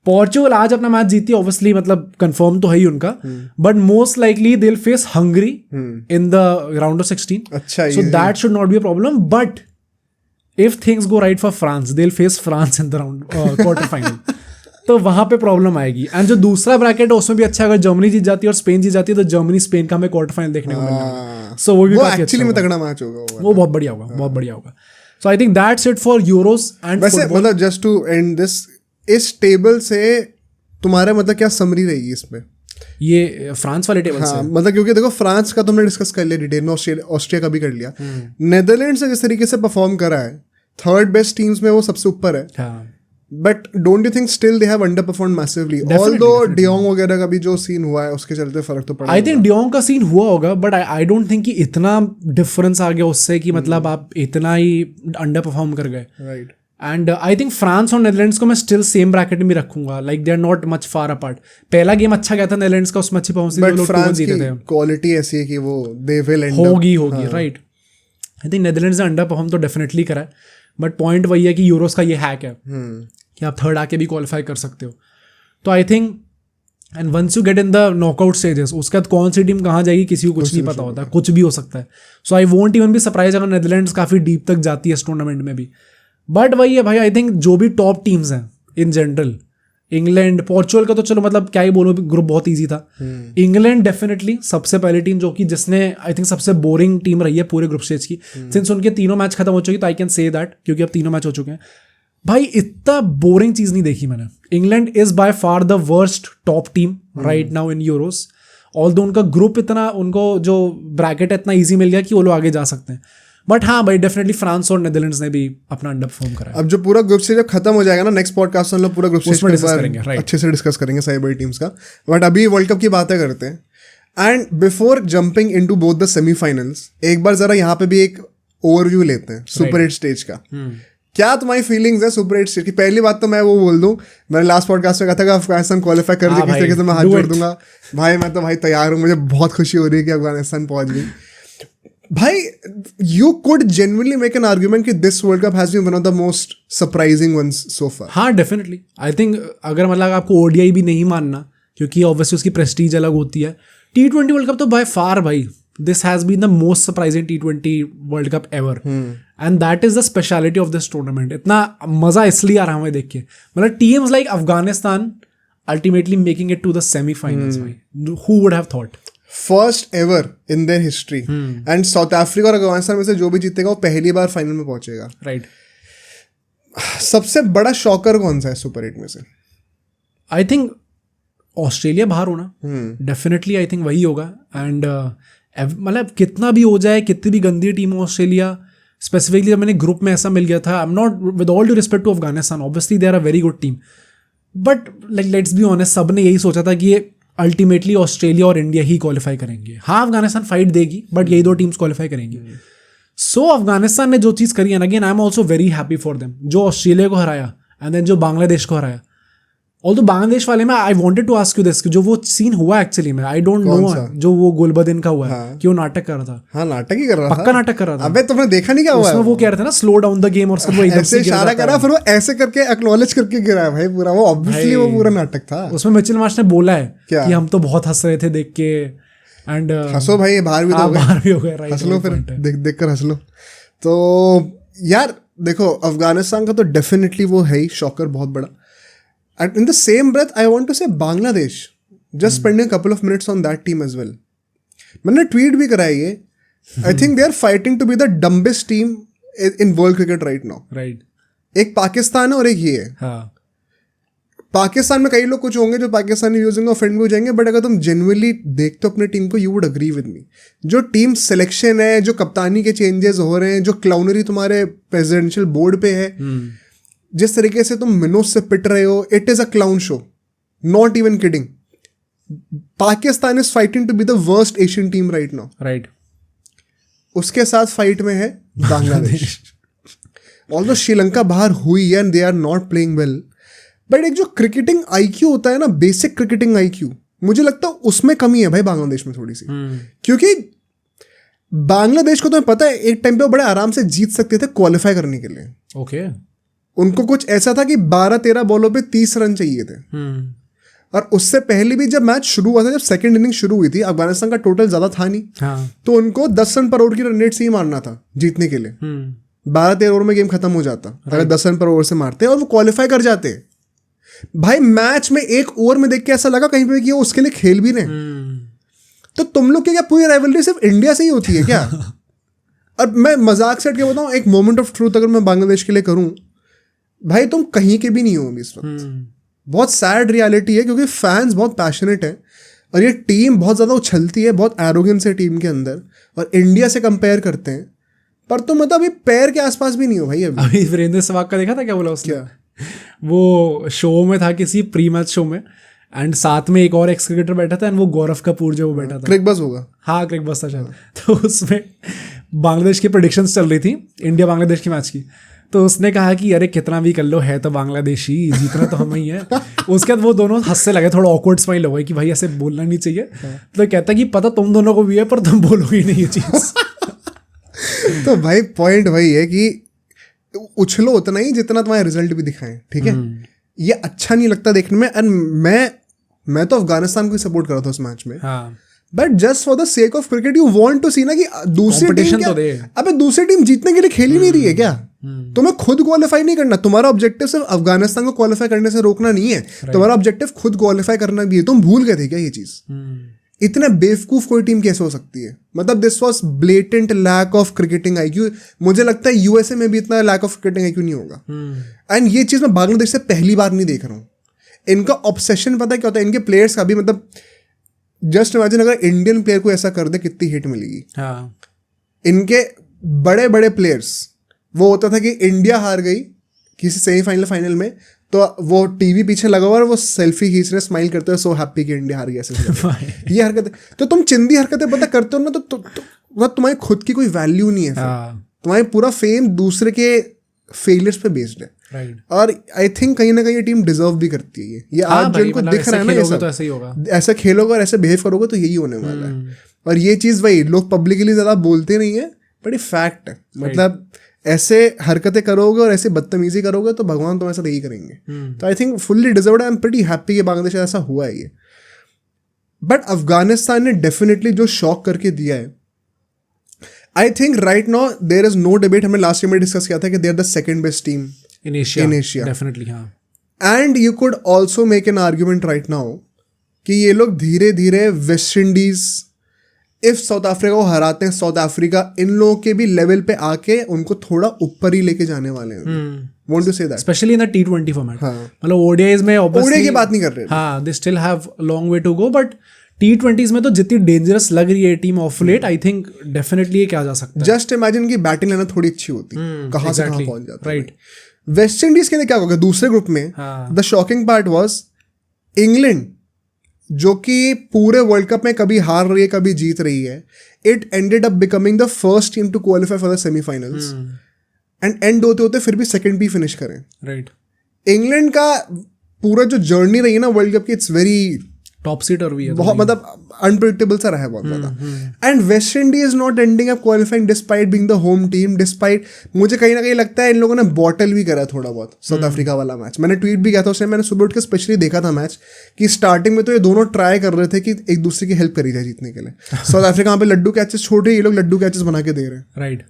पोर्चुगल आज अपना मैच जीती है ऑब्वियसली, मतलब कंफर्म तो है ही उनका, but most likely they will face Hungary in the round of 16, so that should not be a problem. But if things go right for France, they will face France in the round quarter final, तो वहां पे problem आएगी। And जो दूसरा bracket है उसमें भी अच्छा है, अगर जर्मनी जीत जाती है और स्पेन जीत जाती है तो जर्मनी स्पेन का हमें क्वार्टर फाइनल देखने को मिलेगा, सो वो भी एक्चुअली में तगड़ा मैच होगा, वो बहुत बढ़िया होगा, बहुत बढ़िया होगा। So I think that's it for Euros and वैसे मतलब जस्ट टू एंड दिस, इस टेबल से तुम्हारा मतलब क्या समरी रहेगी इसमें, ये फ्रांस वाले टेबल से? मतलब क्योंकि देखो फ्रांस का तुमने डिस्कस कर लिया डिटेल में, ऑस्ट्रिया का भी कर लिया, नेदरलैंड्स ने जिस तरीके से परफॉर्म करा है, थर्ड बेस्ट टीम्स में वो सबसे ऊपर है, but don't you think still they have under perform massively? Although de Jong वगैरह का भी जो सीन हुआ है उसके चलते फर्क तो पड़ा। आई थिंक डियोंग का सीन हुआ होगा, बट आई डोंट थिंक कि इतना डिफरेंस आ गया उससे कि मतलब आप इतना ही अंडर परफॉर्म कर गए, right. And I think France और नेदरलैंड्स को मैं स्टिल सेम ब्रैकेट में रखूंगा, like they are not much far apart. पहला गेम अच्छा गया था नेदरलैंड्स का, उसमें अच्छी परफॉर्मेंस, बट फ्रांस की क्वालिटी ऐसी है कि वो दे विल एंड होगी, राइट। आई थिंक नेदरलैंड्स ने अंडर परफॉर्म तो डेफिनेटली करा है, बट पॉइंट वही है कि यूरोस का ये हैक है कि आप थर्ड आके भी क्वालिफाई कर सकते हो। तो I think and once you get in the knockout stages, उसके बाद कौन सी टीम कहाँ जाएगी किसी को कुछ नहीं पता होता, कुछ भी हो सकता है। So I won't even be surprise अगर नेदरलैंड्स काफ़ी डीप तक जाती है इस टूर्नामेंट में भी। बट वही है भाई, आई थिंक जो भी टॉप टीम्स हैं इन जनरल, इंग्लैंड, पोर्चुगल का तो चलो मतलब क्या ही बोलो, ग्रुप बहुत इजी था। इंग्लैंड डेफिनेटली सबसे पहली टीम जो कि जिसने आई थिंक सबसे बोरिंग टीम रही है पूरे ग्रुप स्टेज की, सिंस उनके तीनों मैच खत्म हो चुके, तो आई कैन से दैट, क्योंकि अब तीनों मैच हो चुके हैं। भाई इतना बोरिंग चीज नहीं देखी मैंने। England is by far the worst top team right now in Euros, although उनका ग्रुप इतना, उनको जो ब्रैकेट इतना इजी मिल गया कि वो लोग आगे जा सकते हैं। बट हाँ भाई डेफिनेटली फ्रांस और नेदरलैंड्स ने भी अपना अंडर परफॉर्म करा है। अब जो पूरा ग्रुप स्टेज जब खत्म हो जाएगा ना, नेक्स्ट पॉडकास्ट में हम लोग पूरा ग्रुप स्टेज करेंगे, अच्छे से डिस्कस करेंगे सारी बड़ी टीम्स का। बट अभी वर्ल्ड कप की बातें करते हैं। And before jumping into both the semifinals, एक बार जरा यहाँ पे भी एक ओवरव्यू लेते हैं सुपर 8 स्टेज का। क्या तुम्हारी फीलिंग्स है सुपर 8 स्टेज की? पहली बात तो मैं वो बोल दूं, मैंने लास्ट पॉडकास्ट में कहा था कि अफगानिस्तान क्वालिफाई कर ले, किस तरीके से मैं हाथ जोड़ दूंगा। भाई मैं तो भाई तैयार हूँ, मुझे बहुत खुशी हो रही है कि अफगानिस्तान पहुंच गई। भाई you could genuinely make an argument कि this world cup has been one of the most surprising ones so far. हाँ डेफिनेटली, आई थिंक अगर मतलब आपको ओडीआई भी नहीं मानना, क्योंकि ऑब्वियसली उसकी प्रेस्टीज अलग होती है, T20 वर्ल्ड कप तो बाय फार भाई this has been the most surprising T20 World Cup ever, and that is the speciality of this tournament. इतना मजा इसलिए आ रहा है हमें देख के, मतलब teams like Afghanistan ultimately making it to the semi-finals. Who would have thought? First ever in their history. And South Africa और अफगानिस्तान में से जो भी जीतेगा वो पहली बार फाइनल में पहुंचेगा। Right. सबसे बड़ा शॉकर कौन सा है सुपर 8 में से? I think ऑस्ट्रेलिया बाहर होना डेफिनेटली, आई थिंक वही होगा। एंड मतलब कितना भी हो जाए, कितनी भी गंदी टीम हो ऑस्ट्रेलिया, स्पेसिफिकली जब मैंने ग्रुप में ऐसा मिल गया था, I am not with all due respect to Afghanistan, obviously they are a very good team, but like let's be honest, सब ने यही सोचा था कि ये अल्टीमेटली ऑस्ट्रेलिया और इंडिया ही क्वालिफाई करेंगे। हाँ अफगानिस्तान फाइट देगी, बट यही दो टीम्स क्वालिफाई करेंगी। सो अफगानिस्तान ने जो चीज़ करी है, again I am also very happy for them, जो ऑस्ट्रेलिया को हराया एंड देन जो बांग्लादेश को हराया। ऑल्दो बांग्लादेश वाले में I wanted to ask you this, जो वो सीन हुआ एक्चुअली में, आई डोंट नो, जो वो गुलबदीन का हुआ है कि वो नाटक कर रहा था। हाँ नाटक ही कर रहा था, पक्का नाटक कर रहा था। अबे तुमने देखा नहीं क्या हुआ? उसमें वो कह रहे थे ना स्लो डाउन द गेम, और सब वो एकदम से इशारा करा, फिर वो ऐसे करके एक्नॉलेज करके गिरा है भाई पूरा, वो ऑब्वियसली वो पूरा नाटक था। उसमें मिचेल मार्श ने बोला है कि हम तो बहुत हंस रहे थे देख के, एंड हंसो भाई, बाहर भी हो गए, हंस लो, फिर देख कर हंस लो। तो यार देखो अफगानिस्तान का तो डेफिनेटली वो है ही शॉकर बहुत बड़ा। And in the same breath, I want to say Bangladesh. Just spending a couple of minutes on that team as well. मैंने ट्वीट भी करा है ये. I think they are fighting to be the dumbest team in world cricket right now. Right. एक पाकिस्तान है और एक ये है. हाँ. पाकिस्तान में कई लोग कुछ होंगे जो पाकिस्तानी व्यूज होंगे ऑफेंड भी हो जाएंगे, बट अगर तुम जेन्युइनली देखते हो अपनी टीम को, you would agree with me. जो टीम सिलेक्शन है, जो कप्तानी के चेंजेस हो रहे हैं, जो क्लाउनरी तुम्हारे प्रेसिडेंशियल बोर्ड पे है, जिस तरीके से तुम मिनोज से पिट रहे हो, it is a clown show, not even kidding. Pakistan is fighting to be the worst Asian team right now. Right. उसके साथ फाइट में है बांग्लादेश. ऑल्दो श्रीलंका बाहर हुई है and they are not playing well, but एक जो क्रिकेटिंग आईक्यू होता है ना, बेसिक क्रिकेटिंग आईक्यू, मुझे लगता है उसमें कमी है भाई बांग्लादेश में थोड़ी सी. क्योंकि बांग्लादेश को तुम्हें पता है एक टाइम पे वो बड़े आराम से जीत सकते थे क्वालिफाई करने के लिए. ओके. उनको कुछ ऐसा था कि 12-13 बॉलों पे 30 रन चाहिए थे. और उससे पहले भी जब मैच शुरू हुआ था, जब सेकंड इनिंग शुरू हुई थी, अफगानिस्तान का टोटल ज्यादा था नहीं. हाँ. तो उनको 10 रन पर ओवर की रन रेट से ही मारना था जीतने के लिए. 12-13 ओवर में गेम खत्म हो जाता अगर 10 रन पर ओवर से मारते और वो क्वालिफाई कर जाते. भाई मैच में एक ओवर में देख के ऐसा लगा कहीं पे कि वो उसके लिए खेल भी रहे. तो तुम लोग क्या पूरी राइवलरी सिर्फ इंडिया से ही होती है क्या? और मैं मजाक से हट के बताऊं, एक मोमेंट ऑफ ट्रूथ अगर मैं बांग्लादेश के लिए करूं, भाई तुम कहीं के भी नहीं हो अभी इस वक्त. बहुत सैड रियलिटी है, क्योंकि फैंस बहुत पैशनेट हैं और ये टीम बहुत ज़्यादा उछलती है, बहुत एरोगेंस है टीम के अंदर, और इंडिया से कंपेयर करते हैं, पर तुम मतलब अभी पैर के आसपास भी नहीं हो भाई. अभी वीरेंद्र सहवाग का देखा था क्या बोला उसने? वो शो में था, किसी प्री मैच शो में, एंड साथ में एक और एक्स क्रिकेटर बैठा था, एंड वो गौरव कपूर जो वो बैठा था. क्रिकबज़ होगा. हाँ क्रिकबज़ था शायद. तो उसमें बांग्लादेश की प्रेडिक्शंस चल रही थी, इंडिया बांग्लादेश की मैच की. तो उसने कहा कि अरे कितना भी कर लो, है तो बांग्लादेशी, जीतना तो हम ही है. उसके बाद वो दोनों हंसने लगे, थोड़ा ऑकवर्ड स्माइल हो गई कि भाई ऐसे बोलना नहीं चाहिए. तो कहता कि पता तुम दोनों को भी है, पर तुम बोलोगे नहीं ये चीज़. तो भाई पॉइंट वही है कि उछलो उतना ही जितना तुम्हारे रिजल्ट भी दिखाएं. ठीक है, ये अच्छा नहीं लगता देखने में. एंड मैं तो अफगानिस्तान को सपोर्ट कर रहा था उस मैच में. But just for the sake of cricket you want to see ना कि दूसरी टीम, अबे दूसरी टीम जीतने के लिए खेल ही नहीं रही है क्या? तुम्हें खुद क्वालिफाई नहीं करना, तुम्हारा ऑब्जेक्टिव सिर्फ अफगानिस्तान को क्वालिफाई करने से रोकना नहीं है, तुम्हारा ऑब्जेक्टिव खुद क्वालिफाई करना भी है। तुम भूल गए थे क्या ये चीज? इतना बेवकूफ कोई टीम कैसे हो सकती है? मतलब this was blatant lack of cricketing IQ. मुझे लगता है यूएसए में भी इतना लैक ऑफ क्रिकेटिंग आईक्यू नहीं होगा। एंड ये चीज मैं बांग्लादेश से पहली बार नहीं देख रहा हूँ। इनका ऑब्सेशन पता है क्या होता है? इनके प्लेयर्स का भी, मतलब जस्ट इमेजिन अगर इंडियन प्लेयर को ऐसा कर दे कितनी हिट मिलेगी। इनके बड़े बड़े प्लेयर्स, वो होता था कि इंडिया हार गई किसी सेमीफाइनल फाइनल में तो वो टीवी पीछे लगा हुआ और वो सेल्फी खींच रहे, स्माइल करते हुए, सो हैप्पी कि इंडिया हार गया ऐसे। ये हरकतें तो तुम चिंदी हरकतें पता करते हो ना, तो तुम्हारी खुद की कोई वैल्यू नहीं है। तुम्हारी पूरा फेम दूसरे के फेलियर्स पे बेस्ड है। और आई थिंक कहीं ना कहीं ये टीम डिजर्व भी करती है। ये आज जो इनको दिख रहा है ना, ऐसा खेलोगे और ऐसे बिहेव करोगे तो यही होने वाला है। और ये चीज वही लोग पब्लिकली ज्यादा बोलते नहीं है, बट ये फैक्ट है। मतलब ऐसे हरकतें करोगे और ऐसे बदतमीजी करोगे तो भगवान तुम्हारे साथ यही करेंगे। तो I think fully deserved. I am pretty happy कि बांग्लादेश ऐसा हुआ है ये। बट अफगानिस्तान ने डेफिनेटली जो शॉक करके दिया है, I think right now there is no debate. हमने लास्ट ईयर में डिस्कस किया था कि they are the second best team in Asia definitely. हाँ, and you could also make an argument right now कि ये लोग धीरे धीरे West Indies, if South Africa को हराते हैं, साउथ अफ्रीका इन लोगों के भी लेवल पे आके उनको थोड़ा ऊपर ही लेके जाने वाले हैं। Want to say that, specially in the T20 format. मतलब ओडीआईज में ऑब्वियसली ओडीआई की बात नहीं कर रहे। हाँ, they still have long way to go, but T20s में तो जितनी डेंजरस लग रही है team of late, I think definitely ये क्या जा सकता है। जस्ट इमेजिन की बैटिंग लेना थोड़ी अच्छी होती, कहां से कहां पहुंच जाता। राइट। वेस्ट इंडीज के लिए क्या होगा दूसरे ग्रुप में? The shocking part was England, जो कि पूरे वर्ल्ड कप में कभी हार रही है कभी जीत रही है, it ended up becoming the first team to qualify for the semifinals and and होते होते फिर भी सेकंड भी फिनिश करें। राइट। इंग्लैंड का पूरा जो जर्नी रही है ना वर्ल्ड कप की, इट्स वेरी टॉप सीटर भी है, बहुत मतलब अनप्रेडिक्टेबल सा रहा है बहुत ज्यादा। And West Indies is not ending up qualifying despite being the home team. Despite, मुझे कहीं ना कहीं लगता है इन लोगों ने बॉटल भी करा थोड़ा बहुत साउथ अफ्रीका वाला मैच। मैंने ट्वीट भी किया था उसने, मैंने सुबह उठ के स्पेशली देखा था मैच कि स्टार्टिंग में तो ये दोनों ट्राई कर रहे थे कि एक दूसरे की हेल्प करी जाए जीतने के लिए। साउथ अफ्रीका वहाँ पे लड्डू कैचेस छोड़ रही है, ये लोग लड्डू कैचेस बना के दे रहे हैं। Right.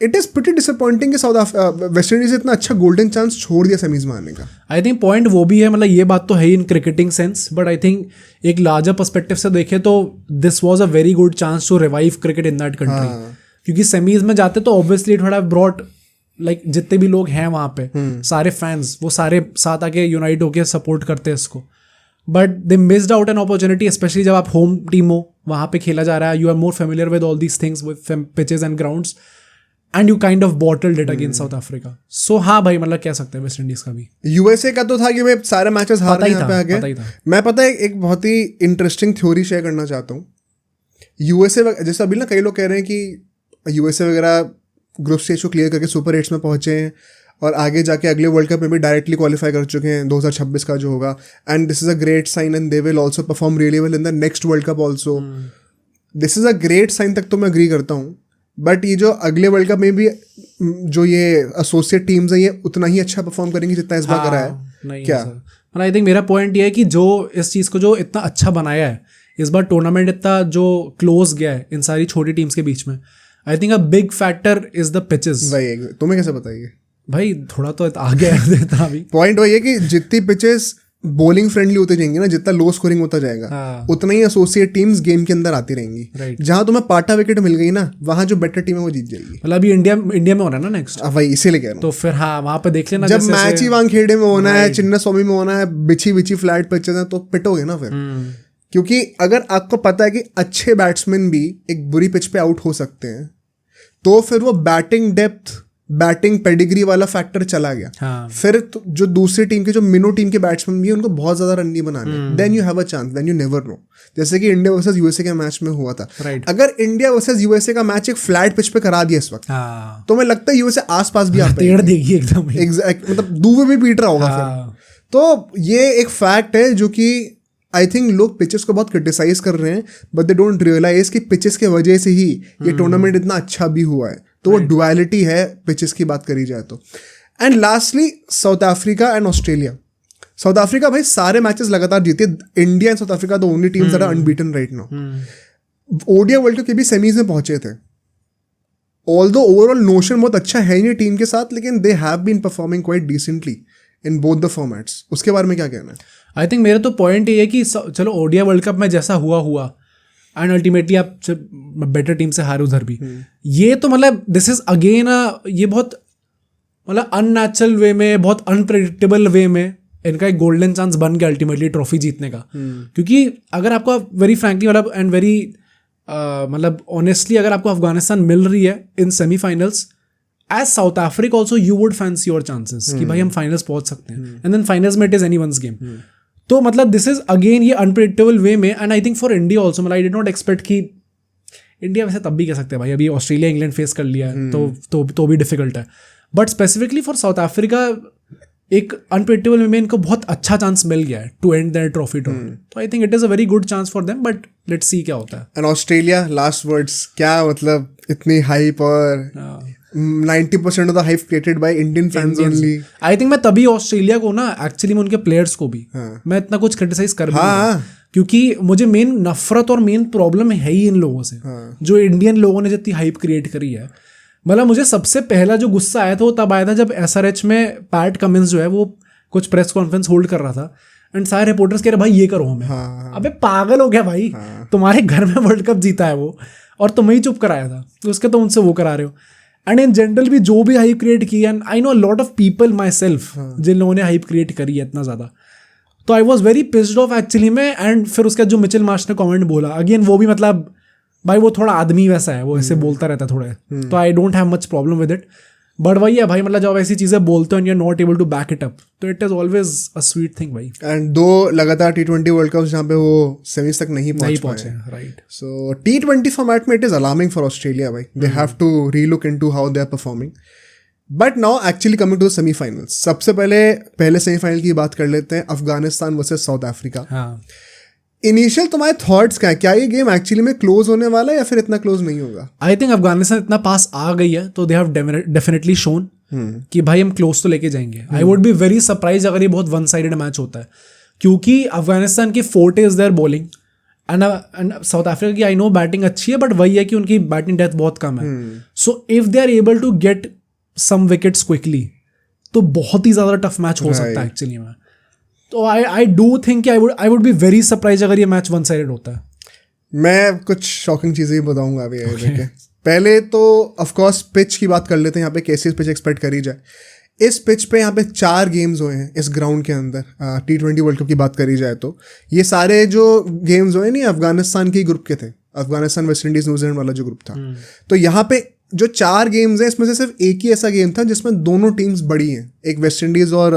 It is pretty disappointing कि वेस्ट इंडीज इतना अच्छा गोल्डन चांस छोड़ दिया सेमीज में आने का। आई थिंक पॉइंट वो भी है, मतलब ये बात तो है ही in cricketing sense, but I think एक लार्जर पर्सपेक्टिव से देखें तो this was a very good chance to revive cricket in that country. क्योंकि सेमीज में जाते तो ऑब्वियसली थोड़ा ब्रॉड, लाइक जितने भी लोग हैं वहाँ पे सारे फैंस, वो सारे साथ आके यूनाइट होके सपोर्ट करते हैं इसको। But they missed out an opportunity, specially जब आप होम टीम हो, वहाँ पे खेला जा रहा है, you are more familiar with all these things with pitches and grounds, and you kind of bottled it against South Africa. So हाँ भाई, मतलब कह सकते हैं वेस्ट इंडीज का भी। यूएसए का तो था कि मैं सारे मैचेस हार रहे यहाँ पे आके। मैं पता है एक बहुत ही इंटरेस्टिंग थ्योरी शेयर करना चाहता हूँ। यूएसए जैसे अभी ना कई लोग कह रहे हैं कि यूएसए वगैरह ग्रुप स्टेज को क्लियर करके सुपर 8 में पहुंचे हैं और आगे जाके अगले वर्ल्ड कप में भी डायरेक्टली क्वालिफाई कर चुके हैं 2026 का जो होगा। And this is a great sign and they will also perform really well in the next world cup also. This is a great sign तक तो मैं अग्री करता हूँ। बट ये जो अगले वर्ल्ड कप में भी जो ये एसोसिएट टीम्स हैं ये उतना ही अच्छा परफॉर्म करेंगी जितना इस बार करा है। नहीं क्या मतलब आई थिंक मेरा पॉइंट ये है कि जो इस चीज़ को जो इतना अच्छा बनाया है, इस बार टूर्नामेंट इतना जो क्लोज गया है इन सारी छोटी टीम्स के बीच में, I think a big factor is the pitches. भाई तुम्हें कैसे बताइए? भाई थोड़ा तो आ गया है अभी। पॉइंट वही है कि जितनी पिचेस बॉलिंग फ्रेंडली होते जाएंगे ना, जितना लो स्कोरिंग होता जाएगा उतना ही एसोसिएट टीम्स गेम के अंदर आती रहेंगी। जहां तुम्हें पाटा विकेट मिल गई ना, वहां जो बेटर टीम है वो जीत जाएगी। मतलब अभी इंडिया में होना है ना नेक्स्ट, भाई इसीलिए कह रहा हूं। तो फिर हाँ वहां पे देख लेना, जब मैच ही वानखेड़े में होना है, चिन्ना स्वामी में होना है, बिछी फ्लैट पिचेस हैं, तो पिटोगे ना फिर। क्योंकि अगर आपको पता है कि अच्छे बैट्समैन भी एक बुरी पिच पे आउट हो सकते हैं, तो फिर वो बैटिंग डेप्थ, बैटिंग पेडिग्री वाला फैक्टर चला गया। फिर तो जो दूसरी टीम के जो मिनो टीम के बैट्समैन भी है उनको बहुत ज्यादा रन नहीं बनाने, then you have a chance, then you never know. जैसे कि इंडिया वर्सेस यूएसए के मैच में हुआ था। अगर इंडिया वर्सेस यूएसए का मैच एक फ्लैट पिच पे करा दिया इस वक्त, तो मैं लगता है यूएसए आसपास भी टेढ़ देगी एकदम, एग्जैक्ट, मतलब दूर में भी पीट रहा होगा फिर। तो ये एक फैक्ट है जो कि आई थिंक लोग पिचेस को बहुत क्रिटिसाइज कर रहे हैं, बट दे डोंट रियलाइज कि पिचेस के वजह से ही ये टूर्नामेंट इतना अच्छा भी हुआ है। तो वो डुअलिटी है पिचेस की बात करी जाए तो। And lastly South Africa and Australia. South Africa भाई सारे मैचेस लगातार जीते। India and South Africa the only teams that are unbeaten right now. ODI world cup के भी सेमीज में पहुंचे थे। ऑल्दो ओवरऑल नोशन बहुत अच्छा है नहीं टीम के साथ, लेकिन they have been performing quite decently in both the formats. उसके बारे में क्या कहना है? आई थिंक मेरा तो पॉइंट ये है कि चलो ओडीआई वर्ल्ड कप में जैसा हुआ एंड अल्टीमेटली आप बेटर टीम से हारे उधर भी. ये तो मतलब दिस इज अगेन ये बहुत मतलब अननेचुरल वे में, बहुत अनप्रेडिक्टेबल वे में इनका एक गोल्डन चांस बन गया अल्टीमेटली ट्रॉफी जीतने का. क्योंकि अगर आपको वेरी फ्रैंकली मतलब एंड वेरी मतलब ऑनेस्टली अगर आपको अफगानिस्तान मिल रही है in semifinals, as South Africa also you would fancy your chances कि भाई हम फाइनल्स पहुंच सकते हैं. एंड देन फाइनल्स में इट इज एनीवन्स गेम. तो मतलब दिस इज अगेन ये अनप्रेडिक्टेबल वे में. And I think for India also मतलब आई डिड नॉट एक्सपेक्ट कि इंडिया वैसे तब भी कह सकते हैं भाई अभी ऑस्ट्रेलिया इंग्लैंड फेस कर लिया है तो भी डिफिकल्ट है. But specifically for South Africa एक अनप्रेडिक्टेबल वे में इनको बहुत अच्छा चांस मिल गया है to end their trophy tour. तो I think it is a very good chance for them, but let's see क्या होता है. एंड ऑस्ट्रेलिया लास्ट वर्ड्स क्या, मतलब इतनी हाइप और 90% of the hype created by Indian fans only. I think मैं तभी ऑस्ट्रेलिया को ना एक्चुअली में उनके प्लेयर्स को भी मैं इतना कुछ क्रिटिसाइज कर भी नहीं, क्योंकि मुझे मेन नफरत और मेन प्रॉब्लम है ही इन लोगों से जो इंडियन लोगों ने जितनी हाइप क्रिएट करी है. मतलब मुझे सबसे पहला जो गुस्सा आया था वो तब आया था जब SRH में पैट कमिंस जो है वो कुछ प्रेस कॉन्फ्रेंस होल्ड कर रहा था एंड सारे रिपोर्टर्स कह रहे भाई ये करो हमें. अबे पागल हो गया भाई, तुम्हारे घर में वर्ल्ड कप जीता है वो और तुम्हें ही चुप कराया था, उसके तो उनसे वो करा रहे हो. एंड इन जनरल भी जो भी हाइप क्रिएट की, and I know a lot of people myself जिन लोगों ने हाइप क्रिएट करी है इतना ज़्यादा, तो I was very pissed off actually में. एंड फिर उसका जो मिचेल मार्श ने कमेंट बोला अगेन, वो भी मतलब भाई वो थोड़ा आदमी वैसा है, वो ऐसे बोलता रहता है थोड़े, तो I don't have much problem with it. But वही है भाई, मतलब जब ऐसी चीज़ें बोलते हो and you are not able to back it up, तो it is always a sweet thing भाई. एंड 2 लगातार T20 वर्ल्ड कप जहाँ पे वो सेमीज तक नहीं पहुंचे. राइट. सो T20 फॉर्मेट में it is alarming for Australia भाई. They have to relook into how they are performing. But now actually coming to the semifinals, सबसे पहले सेमीफाइनल की बात कर लेते हैं, अफगानिस्तान वर्सेस साउथ अफ्रीका. हाँ. इनिशियल तुम्हारे थॉट्स क्या है, क्या ये गेम एक्चुअली में क्लोज होने वाला है या फिर इतना क्लोज नहीं होगा? आई थिंक अफगानिस्तान इतना पास आ गई है तो दे हैव डेफिनेटली शोन कि भाई हम क्लोज तो लेके जाएंगे. I would be very surprise अगर ये बहुत वन साइडेड मैच होता है, क्योंकि अफगानिस्तान की forte is their bowling and South Africa की आई नो बैटिंग अच्छी है, बट वही है कि उनकी बैटिंग डेथ बहुत कम है. So if they are able to get some wickets quickly तो बहुत ही ज़्यादा टफ मैच हो सकता है एक्चुअली में. तो I do think I would be very surprise अगर ये मैच वन साइडेड होता है. मैं कुछ शॉकिंग चीज़ें ही बताऊंगा अभी. okay. पहले तो ऑफकोर्स पिच की बात कर लेते हैं, यहाँ पे कैसी पिच एक्सपेक्ट करी जाए. इस पिच पे यहाँ पे 4 गेम्स हुए हैं इस ग्राउंड के अंदर. T20 वर्ल्ड कप की बात करी जाए तो ये सारे जो गेम्स हुए नहीं अफगानिस्तान के ग्रुप के थे, अफगानिस्तान वेस्ट इंडीज न्यूजीलैंड वाला जो ग्रुप था. तो यहाँ पे जो 4 गेम्स हैं इसमें से सिर्फ एक ही ऐसा गेम था जिसमें दोनों टीम्स बड़ी हैं, एक वेस्ट इंडीज और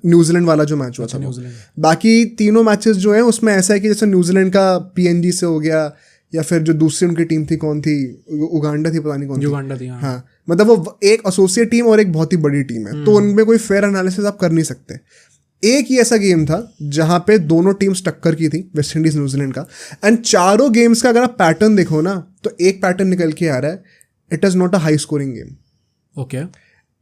न्यूजीलैंड वाला जो मैच हुआ था. बाकी तीनों मैचेस जो हैं उसमें ऐसा है कि जैसे न्यूजीलैंड का PNG से हो गया, या फिर जो दूसरी उनकी टीम थी कौन थी, उगांडा थी, पता नहीं कौन थी. हाँ, मतलब वो एक एसोसिएट टीम और एक बहुत ही बड़ी टीम है, तो उनमें कोई फेयर एनालिसिस आप कर नहीं सकते. एक ही ऐसा गेम था जहां पे दोनों टीम्स टक्कर की थी, वेस्ट इंडीज न्यूजीलैंड का. एंड चारों गेम्स का अगर आप पैटर्न देखो ना तो एक पैटर्न निकल के आ रहा है, it is not a high scoring game. Okay.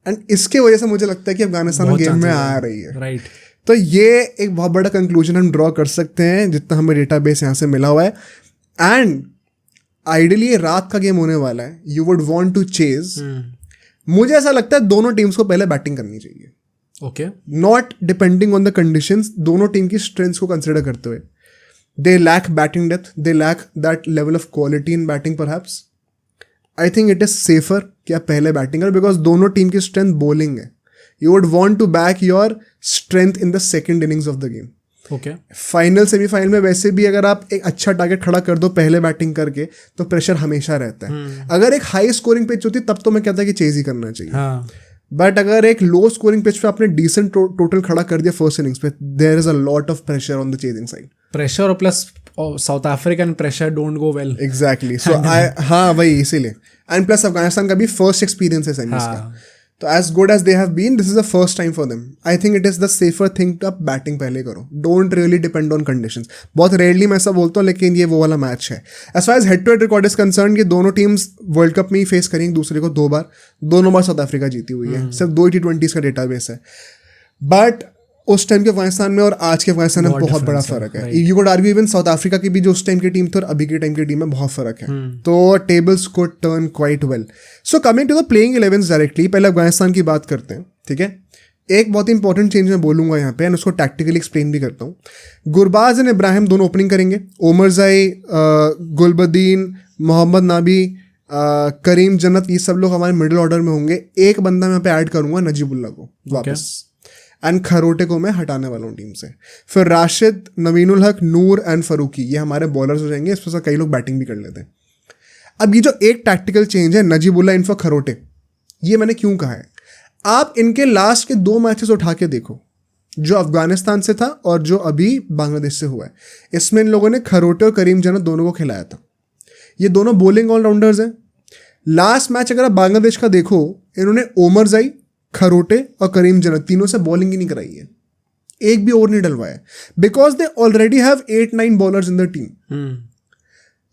And इसके वजह से मुझे लगता है कि अफगानिस्तान गेम में आ रही है. राइट. तो ये एक बहुत बड़ा कंक्लूजन हम ड्रॉ कर सकते हैं जितना हमें डेटाबेस यहाँ से मिला हुआ है. एंड आइडियली रात का गेम होने वाला है, you would want to chase. मुझे ऐसा लगता है दोनों टीम्स को पहले बैटिंग करनी चाहिए. Okay. Not depending on the conditions, दोनों टीम की स्ट्रेंथ्स को कंसिडर करते हुए. They lack batting depth, they lack that level of quality in batting perhaps. I think it is safer कि आप पहले बैटिंग करें, बिकॉज दोनों टीम की स्ट्रेंथ बॉलिंग है. You would want to back your strength in the second innings of the game. Okay. Final semifinal में वैसे भी अगर आप एक अच्छा टारगेट खड़ा कर दो पहले बैटिंग करके तो प्रेशर हमेशा रहता है. अगर एक हाई स्कोरिंग पिच होती तब तो मैं कहता कि चेज ही करना चाहिए. बट अगर एक लो स्कोरिंग पिच पे आपने डिसेंट टोटल खड़ा कर दिया फर्स्ट इनिंग्स पे, there is a lot of pressure on the chasing side. Pressure और plus South African pressure don't go well. Exactly. So हाँ वही इसीलिए. एंड प्लस अफगानिस्तान का भी फर्स्ट एक्सपीरियंस है सेमीज का, तो as good as they have been, this is the first time for them. I think it is the safer thing to आप batting पहले करो. Don't really depend on conditions. बहुत rarely मैं ऐसा बोलता हूँ, लेकिन ये वो वाला मैच है. As far as head to head record is concern, ये दोनों टीम्स वर्ल्ड कप में ही फेस करेंगे दूसरे को 2 बार. दोनों बार साउथ अफ्रीका जीती हुई है. सिर्फ 2 T20s का डेटाबेस है. बट उस टाइम के अफगानिस्तान में और आज के अफगानिस्तान में बहुत बड़ा फर्क है. You could argue even south Africa की भी जो उस टाइम की टीम थी और अभी के टाइम की टीम में बहुत फर्क है. तो tables could turn quite well. So coming to the playing 11 directly, पहले अफगानिस्तान की बात करते हैं. ठीक है, एक बहुत इंपॉर्टेंट चेंज मैं बोलूंगा यहाँ पे एंड उसको टैक्टिकली एक्सप्लेन भी करता हूँ. गुरबाज एंड इब्राहिम दोनों ओपनिंग करेंगे. ओमरजाई, गुलबदीन, मोहम्मद नाबी, करीम जन्नत, ये सब लोग हमारे मिडिल ऑर्डर में होंगे. एक बंदा मैं यहाँ पे ऐड करूंगा नजीबुल्ला को वापस, एंड खरोटे को मैं हटाने वाला हूँ टीम से. फिर राशिद, नवीनुल हक, नूर एंड फरूकी, ये हमारे बॉलर्स हो जाएंगे. इसमें से कई लोग बैटिंग भी कर लेते हैं. अब ये जो एक टैक्टिकल चेंज है नजीबुल्ला इन फॉर खरोटे, ये मैंने क्यों कहा है, आप इनके लास्ट के 2 मैचेस उठा के देखो, जो अफगानिस्तान से था और जो अभी बांग्लादेश से हुआ है. इसमें इन लोगों ने खरोटे और करीम जन्नत दोनों को खिलाया था. ये दोनों बॉलिंग ऑलराउंडर्स हैं. लास्ट मैच अगर आप बांग्लादेश का देखो, इन्होंने ओमरजाई, खरोटे और करीम जन्नत तीनों से बॉलिंग ही नहीं कराई है, एक भी ओवर नहीं डलवाया, because they already have 8-9 bowlers in the team.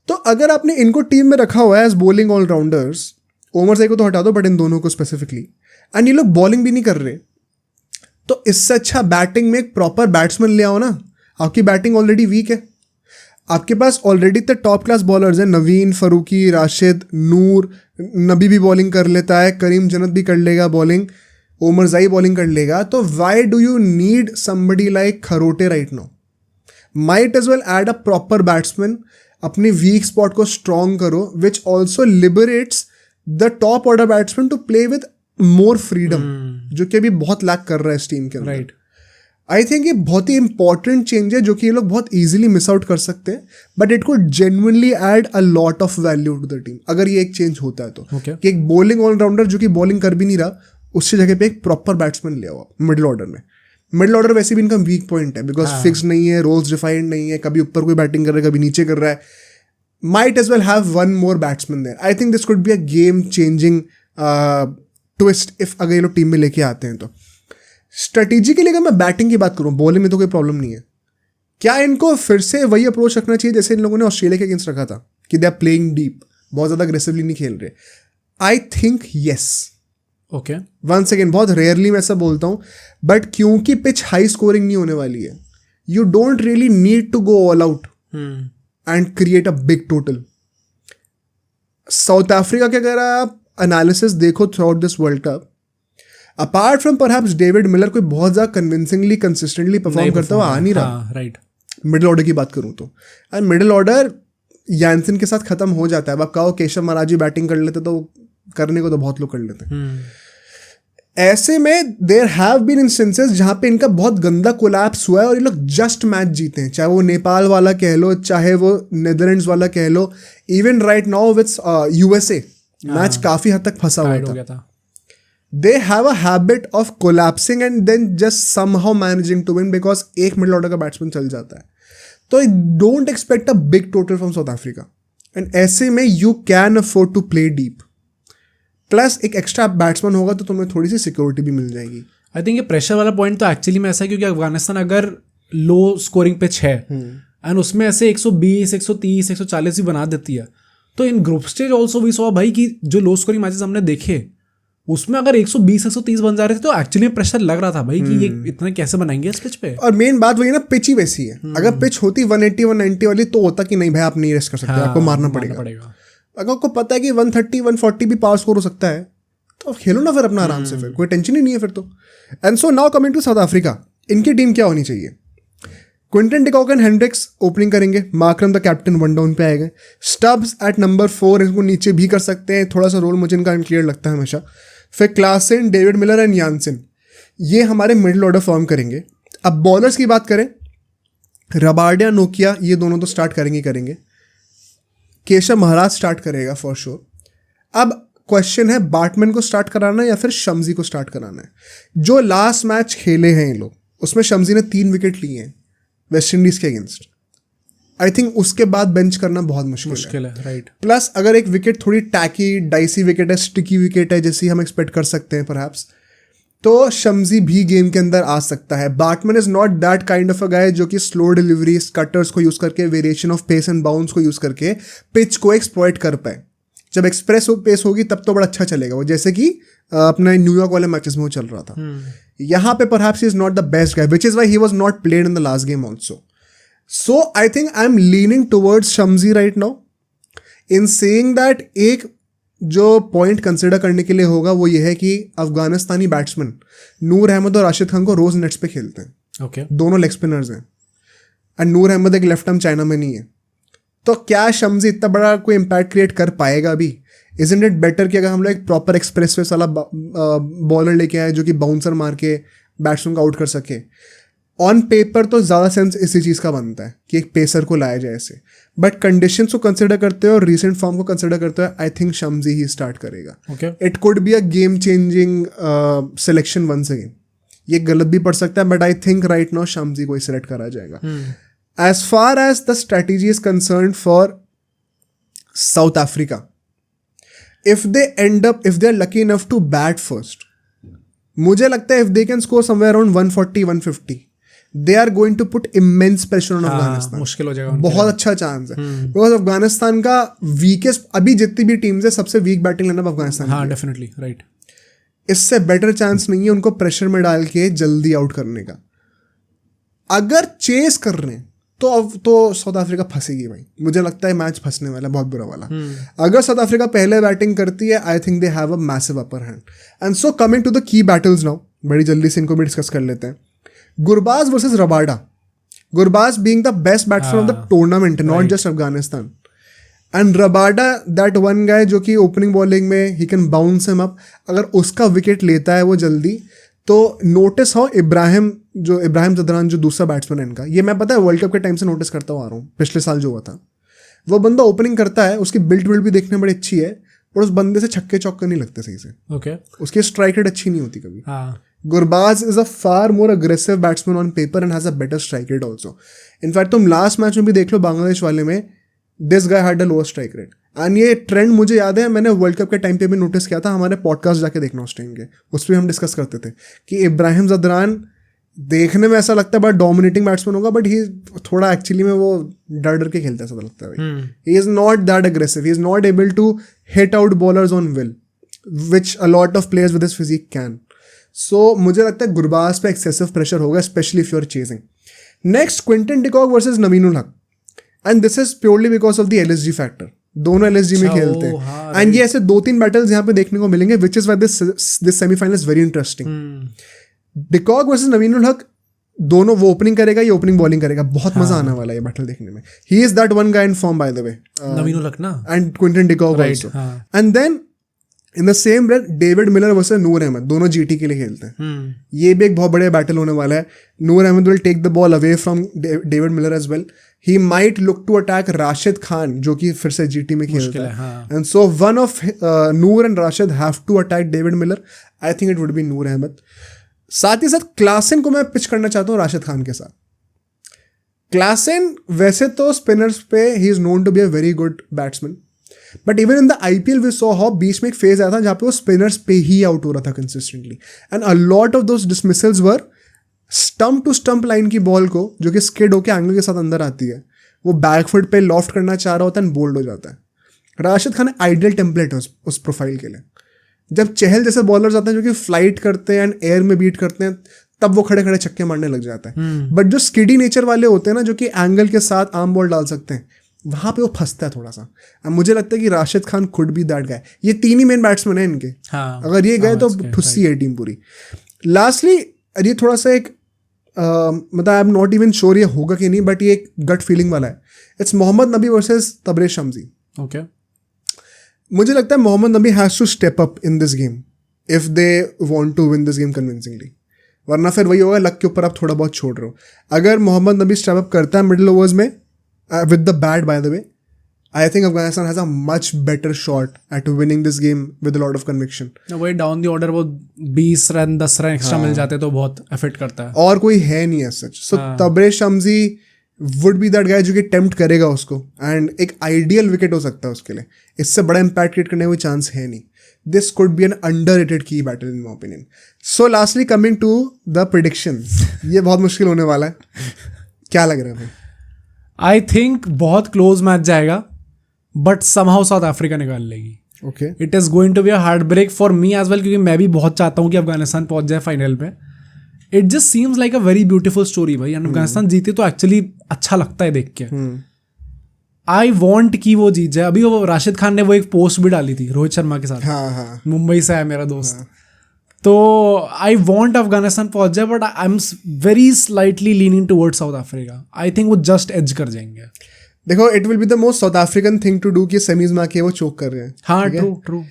तो अगर आपने इनको टीम में रखा हुआ है एज बॉलिंग ऑलराउंडर्स, ओमरजाई को तो हटा दो बट इन दोनों को स्पेसिफिकली, एंड ये लोग बॉलिंग भी नहीं कर रहे, तो इससे अच्छा बैटिंग में एक प्रॉपर बैट्समैन ले आओ ना. आपकी बैटिंग ऑलरेडी वीक है, आपके पास ऑलरेडी तो टॉप क्लास बॉलर्स हैं, नवीन, फरूकी, राशिद, नूर, नबी भी बॉलिंग कर लेता है, करीम जन्नत भी कर लेगा बॉलिंग, ओमरजाई बॉलिंग कर लेगा. तो why do you need somebody like Kharote right now? Might as well add a proper batsman. अपनी वीक स्पॉट को स्ट्रॉन्ग करो, which also liberates the top order batsman to play with more freedom, जो कि अभी बहुत लैक कर रहा है इस टीम के अंदर. राइट, आई थिंक ये बहुत ही इंपॉर्टेंट चेंज है जो कि ये लोग बहुत इजीली मिस आउट कर सकते हैं, but it could genuinely add a lot of value to the team अगर ये एक चेंज होता है तो. कि एक बॉलिंग ऑलराउंडर जो कि बॉलिंग कर भी नहीं रहा, उसकी जगह पे एक प्रॉपर बैट्समैन ले आओ मिडिल ऑर्डर में. मिडिल ऑर्डर वैसे भी इनका वीक पॉइंट है, बिकॉज फिक्स नहीं है, रोल्स डिफाइंड नहीं है, कभी ऊपर कोई बैटिंग कर रहा है, कभी नीचे कर रहा है. Might as well have one more batsman there. I think this could be a game changing twist if अगर ये लोग टीम में लेके आते हैं तो. स्ट्रेटेजिकली अगर मैं बैटिंग की बात करूं, बॉलिंग में तो कोई प्रॉब्लम नहीं है. क्या इनको फिर से वही अप्रोच रखना चाहिए जैसे इन लोगों ने ऑस्ट्रेलिया के अगेंस्ट रखा था, कि दे आर प्लेइंग डीप, बहुत ज़्यादा अग्रेसिवली नहीं खेल रहे? I think yes. Okay, once again बहुत रेयरली मैं ऐसा बोलता हूँ, बट क्योंकि पिच हाई स्कोरिंग नहीं होने वाली है, you don't really need to go all out and create a big total. South Africa के अगर आप एनालिसिस देखो throughout this world cup, apart from perhaps David Miller, कोई बहुत ज़्यादा कन्विंसिंगली कंसिस्टेंटली परफॉर्म करता हुआ आ नहीं रहा. राइट, मिडिल ऑर्डर की बात करूं तो, एंड मिडिल ऑर्डर यानसन के साथ खत्म हो जाता है. अब आप कहो केशव महाराज बैटिंग कर लेते तो करने को तो बहुत लोग कर लेते हैं. ऐसे में देयर हैव बीन इंस्टेंसेस जहां पे इनका बहुत गंदा कोलैप्स हुआ है और ये लोग जस्ट मैच जीते हैं, चाहे वो नेपाल वाला कह लो, चाहे वो नेदरलैंड्स वाला कह लो, even right now with USA match काफी हद तक फंसा हुआ था. They have a habit of collapsing and then just somehow managing to win because एक मिडिल ऑर्डर का बैट्समैन चल जाता है. तो don't expect a big total from South Africa. And ऐसे में you can afford to play deep. Plus एक extra batsman होगा तो तुम्हें थोड़ी सी सिक्योरिटी भी मिल जाएगी. आई थिंक ये प्रेशर वाला पॉइंट तो एक्चुअली में ऐसा है क्योंकि अफगानिस्तान अगर लो स्कोरिंग पिच है एंड उसमें ऐसे 120, 130, 140 भी बना देती है, तो in group stage also we saw भाई कि जो लो स्कोरिंग मैचेस हमने देखे उसमें अगर 120, 130 बन जा रहे थे तो एक्चुअली प्रेशर लग रहा था भाई कि ये इतना कैसे बनाएंगे इस पिच पे. और मेन बात वही ना, पिच ही वैसी है. अगर पिच होती 180, 190 वाली तो होता कि नहीं भाई आप नहीं रेस्ट कर सकते, आपको मारना पड़ेगा. अगर आपको पता है कि 130, 140 भी पावर स्कोर हो सकता है तो आप खेलो ना फिर अपना आराम से, फिर कोई टेंशन ही नहीं है फिर तो. And so now coming to South Africa, इनकी टीम क्या होनी चाहिए? Quinton de Kock and Hendricks opening करेंगे, Markram the captain one down पे आएगा, स्टब्स एट नंबर 4, इनको नीचे भी कर सकते हैं, थोड़ा सा रोल मुझे इनका अनक्लियर लगता है हमेशा. फिर Klaasen, David Miller and Janssen, ये हमारे मिडिल ऑर्डर फॉर्म करेंगे. अब बॉलर्स की बात करें, रबाडिया, नोकिया, ये दोनों तो स्टार्ट करेंगे. केशव महाराज स्टार्ट करेगा फॉर श्योर. अब क्वेश्चन है बाटमैन को स्टार्ट कराना है या फिर शम्सी को स्टार्ट कराना है. जो लास्ट मैच खेले हैं ये लोग, उसमें शम्सी ने 3 विकेट लिए हैं वेस्ट इंडीज के अगेंस्ट. आई थिंक उसके बाद बेंच करना बहुत मुश्किल है. राइट. प्लस अगर एक विकेट थोड़ी टैकी डाइसी विकेट है, स्टिकी विकेट है, जैसी हम एक्सपेक्ट कर सकते हैं परहैप्स, तो शम्सी भी गेम के अंदर आ सकता है. Baartman is not that kind of a guy जो कि स्लो डिलीवरी, कटर्स को यूज करके, variation of pace and bounce को यूज करके पिच को एक्सप्लॉइट कर पाए. जब एक्सप्रेस पेस होगी तब तो बड़ा अच्छा चलेगा वो, जैसे कि अपने न्यूयॉर्क वाले मैचेस में वो चल रहा था. यहाँ पे perhaps he is not the best guy, which is why he was not played in the last game also. So I think I am leaning towards Shamsi right now in saying that एक जो point consider करने के लिए होगा वो ये है कि अफगानिस्तानी बैट्समैन नूर अहमद और राशिद खान को रोज नेट्स पे खेलते हैं. ओके. दोनों लेग स्पिनर्स हैं एंड नूर अहमद एक लेफ्ट आर्म चाइना में नहीं है. तो क्या शम्जी इतना बड़ा कोई इम्पैक्ट क्रिएट कर पाएगा अभी? इजंट इट बेटर कि अगर हम लोग एक प्रॉपर एक्सप्रेस वे वाला बॉलर लेके आए जो कि बाउंसर मार के बैट्समैन को आउट कर सके? ऑन पेपर तो ज़्यादा सेंस इसी चीज़ का बनता है कि एक पेसर को लाया जाए ऐसे, बट कंडीशंस को कंसिडर करते हुए और रिसेंट फॉर्म को कंसिडर करते हुए आई थिंक शम्जी ही स्टार्ट करेगा. It could be a game changing selection once again. ये गलत भी पड़ सकता है but I think right now Shamsi को ही सिलेक्ट करा जाएगा. As far as the strategy is concerned for South Africa, if they are lucky enough to bat first, मुझे लगता है if they can score somewhere around 140, 150, they are going to put immense pressure on Afghanistan. मुश्किल हो जाएगा. बहुत अच्छा chance है because Afghanistan का वीकेस्ट, अभी जितनी भी टीम्स है सबसे वीक बैटिंग लाइनअप अफगानिस्तान. हाँ, डेफिनेटली राइट. इससे बेटर चांस नहीं है उनको प्रेशर में डाल के जल्दी आउट करने का. अगर चेस कर रहे हैं तो अब तो साउथ अफ्रीका फंसेगी भाई. मुझे लगता है मैच फंसने वाला है बहुत बुरा वाला. अगर साउथ अफ्रीका पहले बैटिंग करती है I think they have a massive upper hand. And so coming to the key battles now, बड़ी जल्दी से इनको भी डिस्कस कर लेते हैं. Gurbaz versus Rabada. Gurbaz being the best batsman of the tournament, not just Afghanistan. And Rabada that one guy जो कि ओपनिंग बॉलिंग में ही कैन बाउंस हिम अप. अगर उसका विकेट लेता है वो जल्दी तो नोटिस हो इब्राहिम जदरान जो दूसरा बैट्समैन है इनका, ये मैं पता है वर्ल्ड कप के टाइम से नोटिस करता हुआ आ रहा हूँ, पिछले साल जो हुआ था. वो बंदा ओपनिंग करता है, उसकी बिल्ड भी देखने में बड़ी अच्छी है, पर उस बंदे से छक्के चौके नहीं लगते सही से. ओके. उसकी स्ट्राइक रेट अच्छी नहीं होती कभी. हाँ. Gurbaz is a far more aggressive batsman on paper and has a better strike rate also. In fact तुम लास्ट मैच में भी देख लो बांग्लादेश वाले में, this guy had a lower strike rate. And ये ट्रेंड मुझे याद है मैंने वर्ल्ड कप के टाइम पे भी नोटिस किया था. हमारे पॉडकास्ट जाके देखना उस टाइम के, उस पर हम डिस्कस करते थे कि इब्राहिम जदरान देखने में ऐसा लगता है बट डोमिनेटिंग बैट्समैन होगा, बट ही थोड़ा एक्चुअली में वो डर डर के खेलता है ऐसा लगता है. He is not that aggressive, he is not able to hit out bowlers on will which a lot of players with his physique can. So मुझे लगता है गुरबाज पे एक्सेसिव प्रेशर होगा specially if you are chasing. Next Quinton de Kock versus Naveen ul Haq, and this is purely because of the LSG factor. दोनों LSG में खेलते हैं and ये ऐसे 2-3 बैटल्स यहाँ पे देखने को मिलेंगे which is why this semifinal is very interesting. De Kock versus Naveen ul Haq, दोनों वो ओपनिंग करेगा, ये ओपनिंग बॉलिंग करेगा. बहुत मजा आने वाला है ये बैटल देखने में. He is that one guy in form by the way, Naveen ul Haq ना, and Quinton de Kock also. And then in the same breath David Miller versus Noor Ahmad, दोनों GT के लिए खेलते हैं. ये भी एक बहुत बड़ा बैटल होने वाला है. Noor Ahmad will take the ball away from David Miller as well. He might look to attack Rashid Khan जो कि फिर से GT में खेलता है. And so one of Noor and Rashid have to attack David Miller. I think it would be Noor Ahmed. साथ ही साथ Klaasen को मैं पिच करना चाहता हूँ राशिद खान के साथ. क्लासन वैसे तो स्पिनर्स पे he is known to be a very good batsman, but even in the IPL we saw how बीच में एक फेज आया था जहाँ पे वो स्पिनर्स पे ही आउट हो रहा था consistently. And a lot of those dismissals were stump to stump line की बॉल को जो कि स्किड होकर एंगल के साथ अंदर आती है, वो बैकफुट पे लॉफ्ट करना चाह रहा होता है एंड बोल्ड हो जाता है. राशिद खान आइडियल टेम्पलेट है उस प्रोफाइल के लिए. जब चहल जैसे बॉलर्स आते हैं जो कि फ्लाइट करते हैं एंड एयर में बीट करते हैं तब वो खड़े खड़े छक्के मारने लग जाता है. बट जो स्किडी नेचर वाले होते हैं ना जो कि एंगल के साथ आर्म बॉल डाल सकते हैं, वहाँ पे वो फंसता है थोड़ा सा. अब मुझे लगता है कि राशिद खान खुद भी दैट गाय. ये 3 ही मेन बैट्समैन हैं इनके. अगर ये गए तो ठुस्सी है टीम पूरी. लास्टली ये थोड़ा सा एक मतलब I am not even sure ये होगा कि नहीं, बट ये एक गट फीलिंग वाला है. It's Mohammad Nabi versus Tabrez Shamsi. Okay. मुझे लगता है Mohammad Nabi has to step up in this game if they want to win this game convincingly, वरना फिर वही होगा लक के ऊपर आप थोड़ा बहुत छोड़ रहे हो. अगर मोहम्मद नबी स्टेप अप करता है मिडिल ओवर्स में with the bat bye the way, I think Afghanistan has a much better shot at winning this game with a lot of conviction. वही डाउन द ऑर्डर वो 20 रन 10 रन एक्स्ट्रा मिल जाते तो बहुत affect करता है. और कोई है नहीं as such. So Tabrez Shamsi would be that guy जो कि टेम्प्ट करेगा उसको एंड एक आइडियल विकेट हो सकता है उसके लिए. इससे बड़ा इम्पैक्ट क्रिएट करने का कोई चांस है नहीं. This could be an underrated key battle in my opinion. So lastly coming to the predictions. ये बहुत मुश्किल होने वाला है. क्या लग रहा है भाई? आई थिंक बहुत क्लोज मैच जाएगा बट समहाउ साउथ अफ्रीका निकाल लेगी. Okay it is going to be a heartbreak for me as well, क्योंकि मैं भी बहुत चाहता हूँ कि अफगानिस्तान पहुंच जाए फाइनल पे. It just seems like a very beautiful story भाई. अफगानिस्तान जीते तो एक्चुअली अच्छा लगता है देख के. आई वॉन्ट कि वो जीत जाए. अभी वो राशिद खान ने वो एक पोस्ट भी डाली थी रोहित शर्मा के साथ. हाँ. मुंबई से है मेरा दोस्त. तो आई वॉन्ट अफगानिस्तान पहुंच जाए, but I am very slightly leaning towards South Africa. I think वो जस्ट एज कर जाएंगे. देखो, it will be the most South African thing to do कि सेमीज में आके वो चोक कर रहे हैं. हाँ, ट्रू.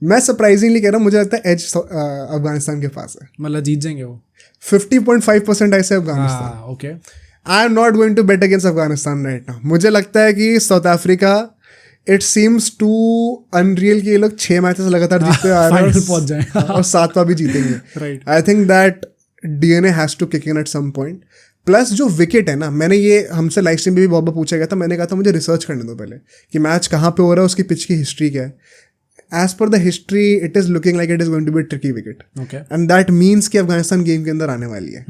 मैं सरप्राइजिंगली कह रहा हूँ, मुझे लगता है एज अफगानिस्तान के पास है. मतलब जीत जाएंगे वो 50.5% ऐसे Afghanistan. Okay. I am not going to bet against Afghanistan right now. मुझे लगता है कि South Africa, it seems to unreal कि ये लोग 6 मैचेस लगातार जीतते आ रहे फाइनल पहुंच जाए और 7वां भी जीतेंगे. Right. I think that DNA has to kick in at some point. Plus जो विकेट है ना, मैंने ये हमसे लाइव स्ट्रीम में भी बहुत बार पूछा गया था. मैंने कहा था मुझे रिसर्च करने दो पहले कि मैच कहाँ पे हो रहा है, उसकी पिच की हिस्ट्री क्या है. As per the history it is looking like it is going to be tricky wicket. And that means कि अफगानिस्तान गेम के अंदर आने वाली है.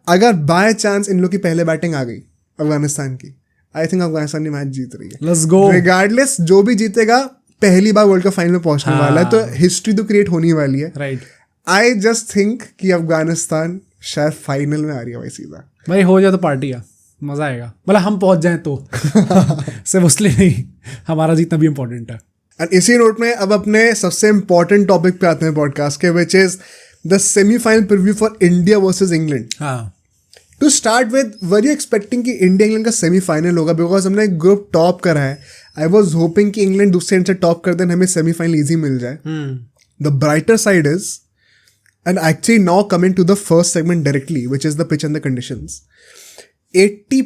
अगर बाय चांस इन लोग की पहले बैटिंग आ गई अफगानिस्तान की, आई थिंक अफगानिस्तान ये मैच जीत रही है. Let's go. रिगार्डलेस जो भी जीतेगा पहली बार वर्ल्ड कप फाइनल में पहुंचने वाला है, तो हिस्ट्री तो क्रिएट होने वाली है. राइट. आई जस्ट थिंक कि अफगानिस्तान शायद फाइनल में आ रही है भाई सीधा. भाई हो जाए तो पार्टी है, मजा आएगा. मतलब हम पहुंच जाएं तो सिर्फ उसलिए नहीं, हमारा जीतना भी इम्पोर्टेंट है. एंड इसी नोट में अब अपने सबसे इम्पोर्टेंट टॉपिक पे आते हैं पॉडकास्ट के, which is the semifinal preview for India versus England. हाँ. To start with, were you expecting कि इंडिया इंग्लैंड का सेमीफाइनल होगा? बिकॉज हमने ग्रुप टॉप करा है. आई वॉज होपिंग कि इंग्लैंड दूसरे एंड से टॉप कर दें, हमें सेमीफाइनल ईजी मिल जाए. The brighter side is, and actually now coming to the first segment directly, which is the pitch and the conditions. 80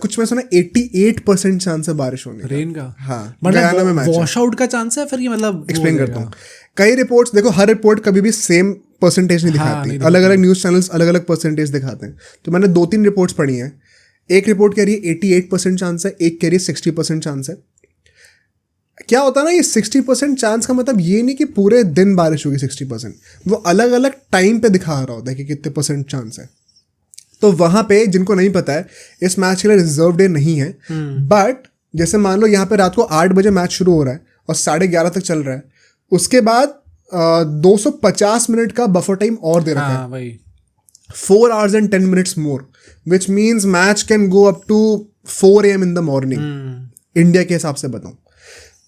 कुछ मैं सुना 88% चांस है बारिश होने का. रेन का. हाँ, गयाना में मैच है. वॉश आउट का चांस है फिर ये, मतलब एक्सप्लेन करता हूँ. कई रिपोर्ट्स, देखो हर रिपोर्ट कभी भी सेम परसेंटेज नहीं दिखाती. अलग अलग न्यूज चैनल्स अलग अलग परसेंटेज दिखाते हैं. तो मैंने 2-3 रिपोर्ट्स पढ़ी हैं. एक रिपोर्ट कह रही है 88% चांस है, एक कह रही है 60% चांस है. क्या होता है ना, ये 60% चांस का मतलब ये नहीं कि पूरे दिन बारिश होगी 60%. वो अलग अलग टाइम पे दिखा रहा होता है कि कितने परसेंट चांस है. तो वहां पे जिनको नहीं पता है, इस मैच के लिए रिजर्व डे नहीं है. बट जैसे मान लो यहाँ पे रात को 8 बजे मैच शुरू हो रहा है और 11:30 तक चल रहा है. उसके बाद 250 मिनट का बफर टाइम और दे रखा है. 4 hours and 10 minutes more, which means match can go up to 4 AM in the morning. India के हिसाब से बताऊं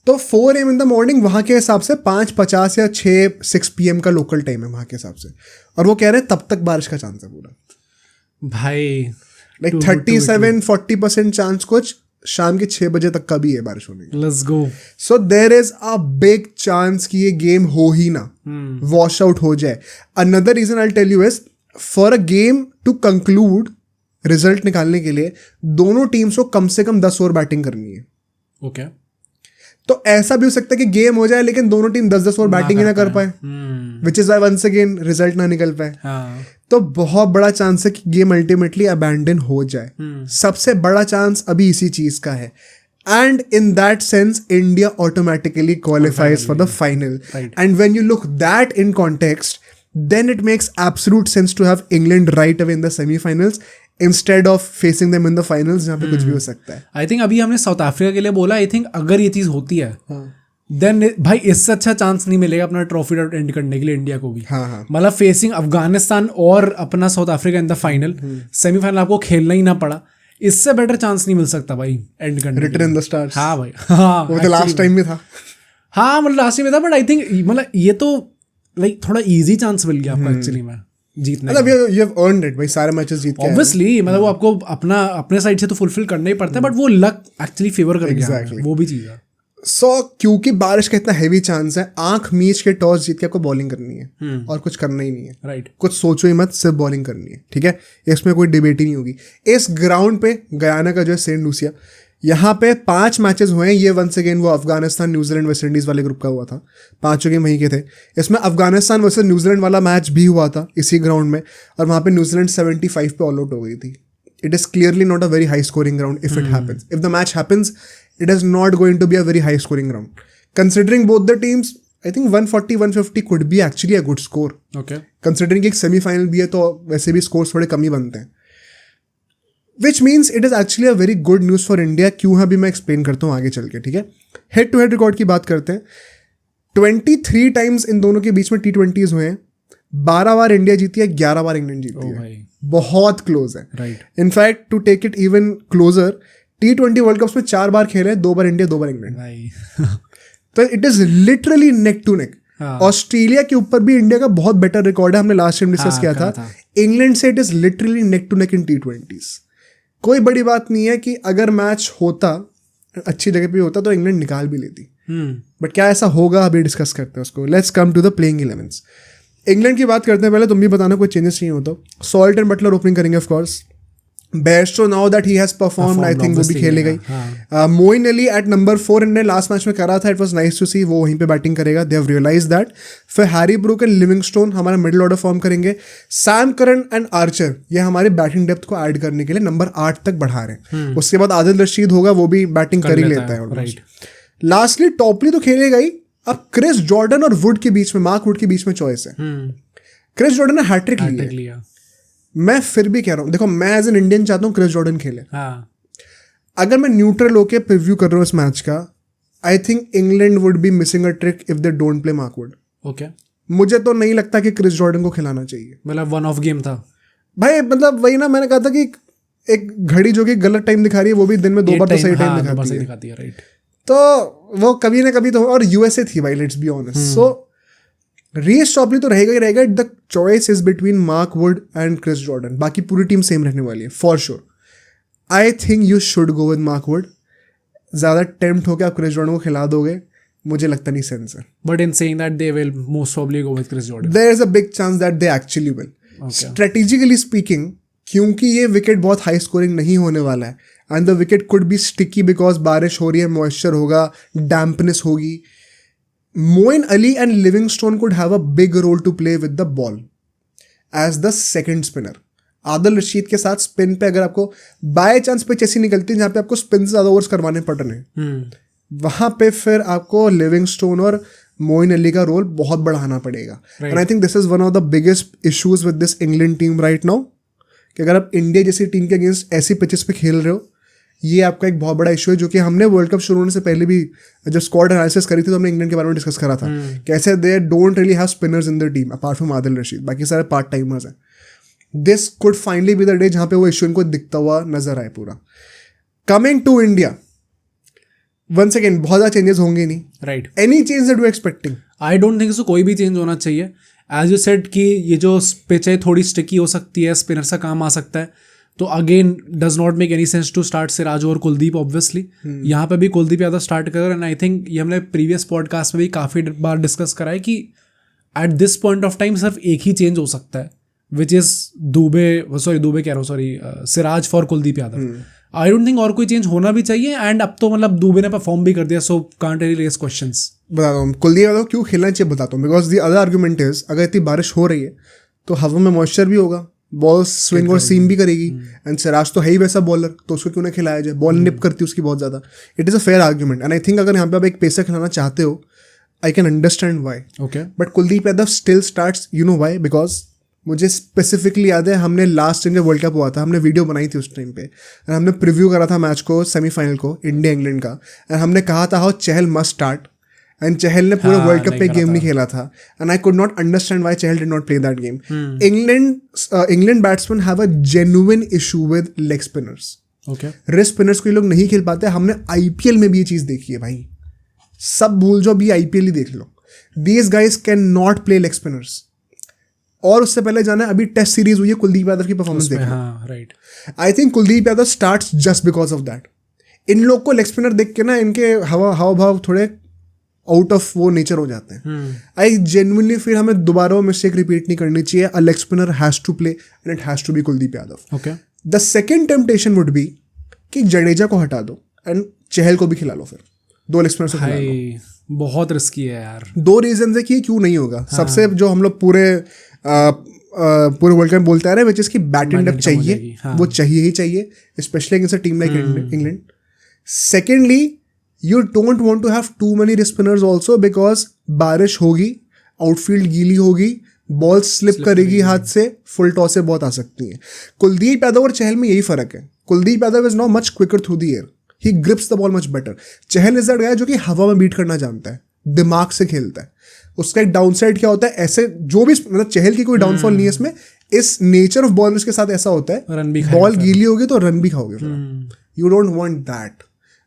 तो 4 AM in the morning वहाँ के हिसाब से 5:50 या 6 PM का लोकल टाइम है वहाँ के हिसाब से. और वो कह रहे हैं तब तक बारिश का चांस है पूरा. भाई लाइक 37-40% चांस कुछ शाम के 6 बजे तक का भी है बारिश होने की. Let's go. So there is a big chance कि ये गेम हो ही ना, वॉश आउट हो जाए. Another reason I tell you is, for a game to conclude, result निकालने के लिए दोनों टीम्स को कम से कम 10 ओवर बैटिंग करनी है. ओके. तो ऐसा भी हो सकता है कि गेम हो जाए लेकिन दोनों टीम 10-10 ओवर बैटिंग ही ना कर पाए, which is why once again result ना निकल पाए. तो बहुत बड़ा चांस है कि गेम अल्टीमेटली अबैंडन हो जाए. सबसे बड़ा चांस अभी इसी चीज का है. And in that sense India automatically qualifies for the final. And when you look that in context, then it makes absolute sense to have England right away in the semi-finals instead of facing them in the finals जहाँ पे कुछ भी हो सकता है. I think अभी हमने south Africa के लिए बोला, आई थिंक अगर ये चीज़ होती है देन भाई इससे अच्छा चांस नहीं मिलेगा अपना ट्रॉफी एंड करने के लिए इंडिया को भी. मतलब फेसिंग अफगानिस्तान और अपना south Africa in the final, semifinal आपको खेलना ही ना पड़ा, इससे बेटर चांस नहीं मिल सकता भाई एंड करने. Return in the stars. हाँ भाई. हाँ वो तो लास्ट टाइम में था. हाँ मतलब लास्ट टाइम में था, बट आई थिंक मतलब ये तो लाइक थोड़ा इजी चांस मिल गया आपको एक्चुअली में जीतने. मतलब you have earned it भाई, सारे मैचेस जीत के. ऑब्वियसली मतलब वो आपको अपने साइड से तो फुलफिल करना ही पड़ता है, बट वो लक एक्चुअली फेवर कर गया. वो भी चीज़ है. सो क्योंकि बारिश का इतना हैवी चांस है, आंख मीच के टॉस जीत के आपको बॉलिंग करनी है और कुछ करना ही नहीं है. राइट. कुछ सोचो ही मत, सिर्फ बॉलिंग करनी है. ठीक है, इसमें कोई डिबेट ही नहीं होगी. इस ग्राउंड पे गयाना का जो है सेंट लूसिया, यहाँ पे 5 मैचेस हुए हैं. ये वंस अगेन वो अफगानिस्तान न्यूजीलैंड वेस्ट इंडीज वाले ग्रुप का हुआ था. 5 गेम वहीं के थे. इसमें अफगानिस्तान वर्सेस न्यूजीलैंड वाला मैच भी हुआ था इसी ग्राउंड में, और वहाँ पे न्यूजीलैंड 75 पे ऑल आउट हो गई थी. It is clearly not a very high scoring ground if it happens. If the match happens, it is not going to be a very high scoring ground. Considering both the teams, I think 140-150 could be actually a good score. Okay. Considering एक semifinal भी है तो वैसे भी scores थोड़े कम ही बनते हैं. Which means it is actually a very good news for India. क्यों है अभी मैं एक्सप्लेन करता हूँ आगे चल के. ठीक है, हेड टू हेड रिकॉर्ड की बात करते हैं. 23 टाइम्स इन दोनों के बीच में T20s हुए हैं, 12 बार इंडिया जीती है, 11 बार इंग्लैंड जीती है, भाई बहुत क्लोज है। Right in fact to take it even closer, T20 world cups में 4 बार खेले, 2 बार इंडिया 2 बार इंग्लैंड। भाई तो it is literally neck to neck. Australia के ऊपर भी इंडिया का बहुत बेटर रिकॉर्ड है, हमने लास्ट टाइम डिस्कस किया था। इंग्लैंड से it is literally neck to neck in T20s। कोई बड़ी बात नहीं है कि अगर मैच होता, अच्छी जगह पे होता, तो इंग्लैंड निकाल भी लेती, बट क्या ऐसा होगा अभी डिस्कस करते हैं उसको। Let's come to the playing 11s। England की बात करते हैं, पहले तुम भी बताना कोई चेंजेस नहीं होता। सॉल्ट एंड बटलर ओपनिंग करेंगे of course. Bairstow now that he has performed, I think वो भी खेलेगा ही। मोइन अली एट नंबर 4 इन्होंने लास्ट मैच में करा था, इट वाज नाइस टू सी, वो वहीं पे बैटिंग करेगा, दे हैव रियलाइज दैट। फिर हैरी ब्रूक एंड लिविंगस्टोन हमारा मिडिल ऑर्डर फॉर्म करेंगे। सैम करन एंड आर्चर ये हमारे बैटिंग डेप्थ को ऐड करने के लिए नंबर 8 तक बढ़ा रहे हैं। उसके बाद आदिल रशीद होगा, वो भी बैटिंग कर ही लेता है। लास्टली टॉपली तो खेलेगा ही। अब क्रिस जॉर्डन और वुड के बीच में, मार्क वुड के बीच में चॉइस है। क्रिस जॉर्डन ने हैट्रिक लिया। मैं फिर भी कह रहा हूँ, देखो मैं एज एन इंडियन चाहता हूँ क्रिस जॉर्डन खेले। अगर मैं न्यूट्रल होके प्रीव्यू कर रहा हूँ इस मैच का, I think England would be missing a trick if they don't play Mark Wood. Okay, मुझे तो नहीं लगता कि क्रिस जॉर्डन को खिलाना चाहिए। मतलब वन ऑफ गेम था भाई, मतलब वही ना, मैंने कहा था कि एक घड़ी जो कि गलत टाइम दिखा रही है, वो भी दिन में 2 बार तो सही टाइम दिखाती है। राइट, तो वो कभी ना कभी तो, और यूएसए थी भाई, let's be honest. So Reece Topley तो रहेगा ही रहेगा। The choice is between Mark Wood and Chris Jordan. बाकी पूरी टीम सेम रहने वाली है for sure. I think you should go with Mark Wood. ज़्यादा टेम्प्ट होकर आप क्रिस जॉर्डन को खिला दोगे, मुझे लगता नहीं सेंस है। But in saying that they will most probably go with Chris Jordan, there is a big chance that they actually will. Strategically speaking, क्योंकि ये विकेट बहुत हाई स्कोरिंग नहीं होने वाला है, and the wicket could be sticky because बारिश हो रही है, मॉइस्चर होगा, डैम्पनेस होगी। Moeen Ali and Livingstone could have a big role to play with the ball as the second spinner. Adil Rashid के साथ स्पिन पे अगर आपको बाय चांस पिच ऐसी निकलती है जहाँ पे आपको स्पिन से ज़्यादा ओवर्स करवाने पड़ रहे हैं, वहाँ पे फिर आपको लिविंगस्टोन और मोइन अली का रोल बहुत बढ़ाना पड़ेगा। And I think this is one of the biggest issues with this England team right now, कि अगर आप इंडिया जैसी टीम के अगेंस्ट ऐसी पिचेस पे खेल रहे हो, ये आपका एक बहुत बड़ा इशू है, जो कि हमने वर्ल्ड कप शुरू होने से पहले भी जब स्क्वाड एनालिसिस करी थी तो हमने इंग्लैंड के बारे में डिस्कस करा था। कैसे they don't really have spinners in the team apart from Adil Rashid, बाकी सारे पार्ट टाइमर्स हैं। This could finally be the day जहाँ पे वो इशू इनको दिखता हुआ नजर आए पूरा। Coming to India, once again बहुत ज़्यादा चेंजेस होंगे नहीं। Right, any change that you expecting? I don't think so, कोई भी चेंज होना चाहिए। एज यू सेड कि ये जो पिच है थोड़ी स्टिकी हो सकती है, स्पिनर से काम आ सकता है, तो again does not make any sense to start Siraj और कुलदीप ऑब्वियसली। यहाँ पे भी कुलदीप यादव स्टार्ट कर, एंड आई थिंक ये हमने प्रीवियस पॉडकास्ट में भी काफ़ी बार डिस्कस करा है कि at this point of time सिर्फ एक ही चेंज हो सकता है, which is Siraj for Kuldeep Yadav. I don't think और कोई चेंज होना भी चाहिए, एंड अब तो मतलब दुबे ने परफॉर्म भी कर दिया, so can't really raise questions. बताता हूँ कुलदीप यादव क्यों खेलना चाहिए, बताता हूँ। Because the other argument is, अगर इतनी बारिश हो रही है तो हवा में मॉइस्चर भी होगा, बॉल स्विंग और सीम भी करेगी, एंड सिराज तो है ही वैसा बॉलर, तो उसको क्यों ना खिलाया जाए, बॉल निप करती है उसकी बहुत ज़्यादा। It is a fair argument, and I think अगर यहाँ पे आप एक पेसर खिलाना चाहते हो, I can understand why. Okay, but Kuldeep Yadav still starts, you know why? Because मुझे स्पेसिफिकली याद है, हमने लास्ट टाइम जब वर्ल्ड कप हुआ था, हमने वीडियो बनाई थी उस टाइम पे, एंड हमने प्रीव्यू करा था मैच को, सेमीफाइनल को, इंडिया इंग्लैंड का, एंड हमने कहा था how Chahal must start, and Chahal ने पूरे वर्ल्ड कप पे गेम नहीं खेला था, and I could not understand why Chahal did not play that game. England batsman have a genuine issue with leg spinners. Okay, wrist spinners को ये लोग नहीं खेल पाते। हमने आईपीएल में भी ये चीज़ देखी है भाई, सब भूल जाओ, भी आईपीएल ही देख लो, these guys can not play leg spinners. और उससे पहले जाना, अभी टेस्ट सीरीज हुई है, कुलदीप यादव की परफॉर्मेंस देखना। हाँ, right, I think Kuldeep Yadav starts just because of that. इन लोग को लेग स्पिनर देख के ना, इनके हाव भाव थोड़े आउट ऑफ वो नेचर हो जाते हैं। आई जेन्युइनली फिर हमें दोबारा वो मिस्टेक रिपीट नहीं करनी चाहिए। A leg spinner has to play and it has to be Kuldeep Yadav. Okay, the second temptation would be कि जडेजा को हटा दो एंड चहल को भी खिला लो, फिर 2 लेग स्पिनर से खिला लो। बहुत रिस्की है यार। 2 रीजन है कि क्यों नहीं होगा। सबसे जो हम लोग पूरे वर्ल्ड कप बोलते आ रहे हैं, विच इज की बैटिंग डेप्थ चाहिए, वो चाहिए ही चाहिए, specially against a team like England. Secondly, you don't want to have too many wrist spinners also, because बारिश होगी, आउटफील्ड गीली होगी, बॉल स्लिप करेगी हाथ से, फुल टॉस से बहुत आ सकती है। कुलदीप यादव और चहल में यही फर्क है। Kuldeep Yadav is not much quicker through the air, he grips the ball much better. Chahal is that guy जो कि हवा में बीट करना जानता है, दिमाग से खेलता है। उसका एक डाउन साइड क्या होता है, ऐसे जो भी मतलब चहल की कोई डाउनफॉल नहीं है इसमें, इस नेचर ऑफ बॉलर्स के साथ ऐसा होता है रन भी बॉल गीली होगी तो रन भी खाओगे, you don't want that,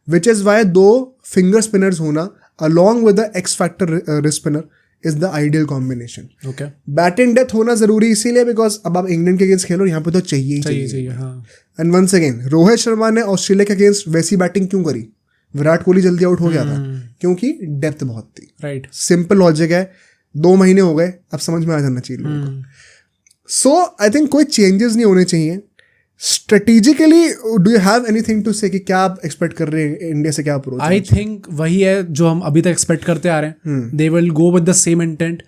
which is why 2 finger spinners होना along with the X factor wrist spinner is the ideal combination. Okay. Bat in depth होना जरूरी इसीलिए बिकॉज अब आप इंग्लैंड के अगेंस्ट खेलो, यहाँ पे तो चाहिए। हाँ. And once again Rohit Sharma ने ऑस्ट्रेलिया के अगेंस्ट वैसी बैटिंग क्यों करी, विराट कोहली जल्दी आउट हो गया था क्योंकि डेप्थ बहुत थी। राइट. सिंपल लॉजिक है, 2 महीने हो गए, अब समझ में आ जाना चाहिए लोगों को। सो आई थिंक कोई चेंजेस नहीं होने चाहिए। Strategically do you have anything to say कि क्या आप एक्सपेक्ट कर रहे हैं इंडिया से, क्या अप्रोच? आई थिंक वही है जो हम अभी तक एक्सपेक्ट करते आ रहे हैं। They will go with the same intent.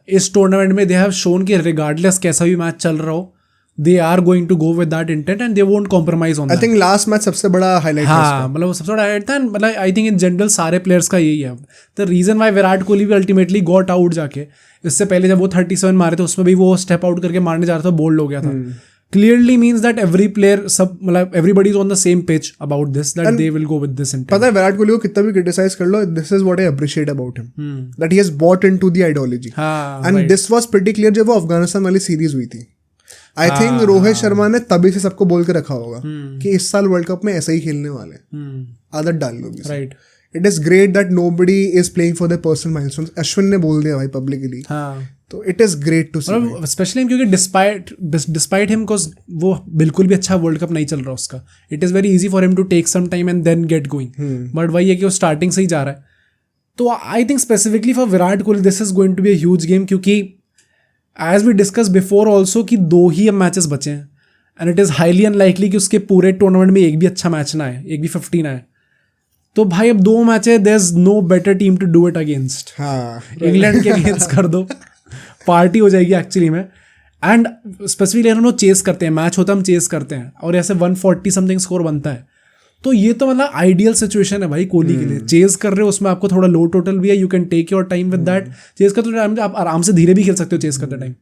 इस टूर्नामेंट में दे हैव शोन कि रिगार्डलेस कैसा भी मैच चल रहा हो, they are going to go with that intent and they won't compromise on that. I think last match सबसे बड़ा हाईलाइट हाँ, मतलब सबसे बड़ा हाईलाइट था। मतलब आई थिंक इन जनरल सारे प्लेयर्स का यही है। The reason why Virat Kohli भी अल्टीमेटली गॉट आउट जाके, इससे पहले जब वो 37 मारे थे उसमें भी वो स्टेप आउट करके मारने जा रहा था, बोल्ड हो गया था। Clearly means that every player, सब मतलब everybody is on the same page about this, that they will go with this intent. पता है विराट कोहली को कितना भी क्रिटिसाइज कर लो, this is what I appreciate about him, that he has bought into the ideology. हाँ, and right. this was pretty clear जब वो अफगानिस्तान वाली सीरीज हुई थी। आई थिंक रोहित शर्मा ने तभी से सबको बोल के रखा होगा कि इस साल वर्ल्ड कप में ऐसा ही खेलने वाले हैं, आदत डाल लो। Right. It is great that nobody is playing for the personal milestones. Ashwin ने बोल दिया भाई पब्लिकली, तो it is great to see. Specially क्योंकि डिस्पाइट हिम, बिकॉज वो बिल्कुल भी अच्छा वर्ल्ड कप नहीं चल रहा उसका, it is very easy for him to take some time and then get going. But वही है कि वो स्टार्टिंग से ही जा रहा है। तो I think specifically for Virat Kohli this is going to be a huge game, क्योंकि as we discuss before also कि 2 ही अब मैचेस बचे हैं and it is highly unlikely कि उसके पूरे टूर्नामेंट में एक भी अच्छा मैच ना आए, एक भी 15 आए। तो भाई अब 2 मैच है, there is no better team to do it against. England के अगेंस्ट कर दो, पार्टी हो जाएगी एक्चुअली में। एंड स्पेसिफिकली हम लोग चेस करते हैं, मैच होता है हम चेस करते हैं और ऐसे 140 समथिंग स्कोर बनता है। तो ये तो मतलब आइडियल सिचुएशन है भाई कोहली के लिए। चेस कर रहे हो, उसमें आपको थोड़ा लो टोटल भी है, you can take your time with that. Chase करते टाइम आप आराम से धीरे भी खेल सकते हो चेस करते टाइम,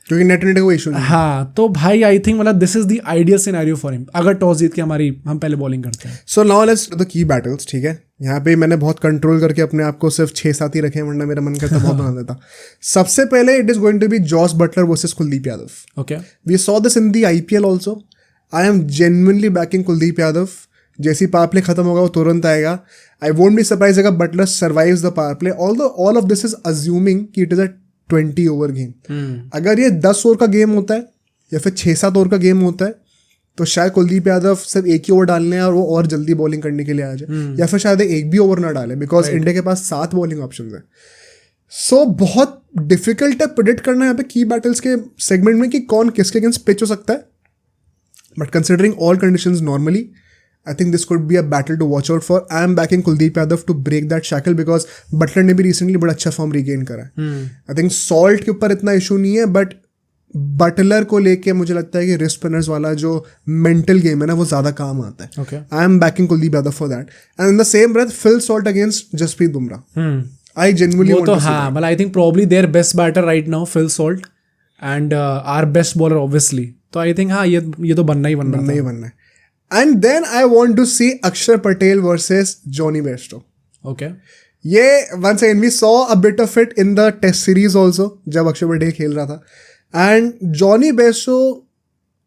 क्योंकि नेट को इशू नहीं। हाँ, तो भाई आई थिंक मतलब this is the ideal scenario for him अगर टॉस जीत के हम पहले बॉलिंग करते हैं। So now let's the key battles. ठीक है, यहाँ पे मैंने बहुत कंट्रोल करके अपने आप को सिर्फ 6-7 ही रखे हैं, वरना मेरा मन करता बहुत बना देता। सबसे पहले it is going to be Jos Buttler versus Kuldeep Yadav. Okay, we saw this in the IPL also. I am genuinely backing Kuldeep Yadav. जैसी पावर प्ले खत्म होगा वो तुरंत आएगा। आई वोंट बी सरप्राइज अगर Buttler survives the power play, although all of this is assuming कि it is a 20 over game. अगर ये 10 ओवर का गेम होता है या फिर 6-7 ओवर का गेम होता है तो शायद कुलदीप यादव सिर्फ 1 ही ओवर डालने हैं और वो और जल्दी बॉलिंग करने के लिए आ जाए, या फिर शायद 1 भी ओवर ना डाले, बिकॉज इंडिया के पास 7 बॉलिंग ऑप्शन है। सो बहुत डिफिकल्ट है प्रिडिक्ट करना यहाँ पे की बैटल्स के सेगमेंट में कि कौन किसके अगेंस्ट पिच हो सकता है। But considering all conditions normally, I think this could be a battle to watch out for. I am backing Kuldeep Yadav to break that shackle because Butler ने भी recently बड़ा अच्छा फॉर्म regain करा है। I think Salt के ऊपर इतना issue नहीं है, बट बटलर को लेके मुझे लगता है कि रिस्ट स्पिनर्स वाला जो मेंटल गेम है ना वो ज्यादा काम आता है। Okay. I am backing Kuldeep Yadav for that. And in the same breath, Phil Salt against Jasprit Bumrah. I genuinely want to see that. But I think probably their best batter right now, Phil Salt, and our best bowler obviously. तो I think हाँ ये तो बनना ही बनना है। And then I want to see Akshar Patel versus Johnny Bairstow. Okay. ये once again we saw a bit of it in the Test series also जब अक्षर पटेल खेल रहा था. And Johnny Bairstow,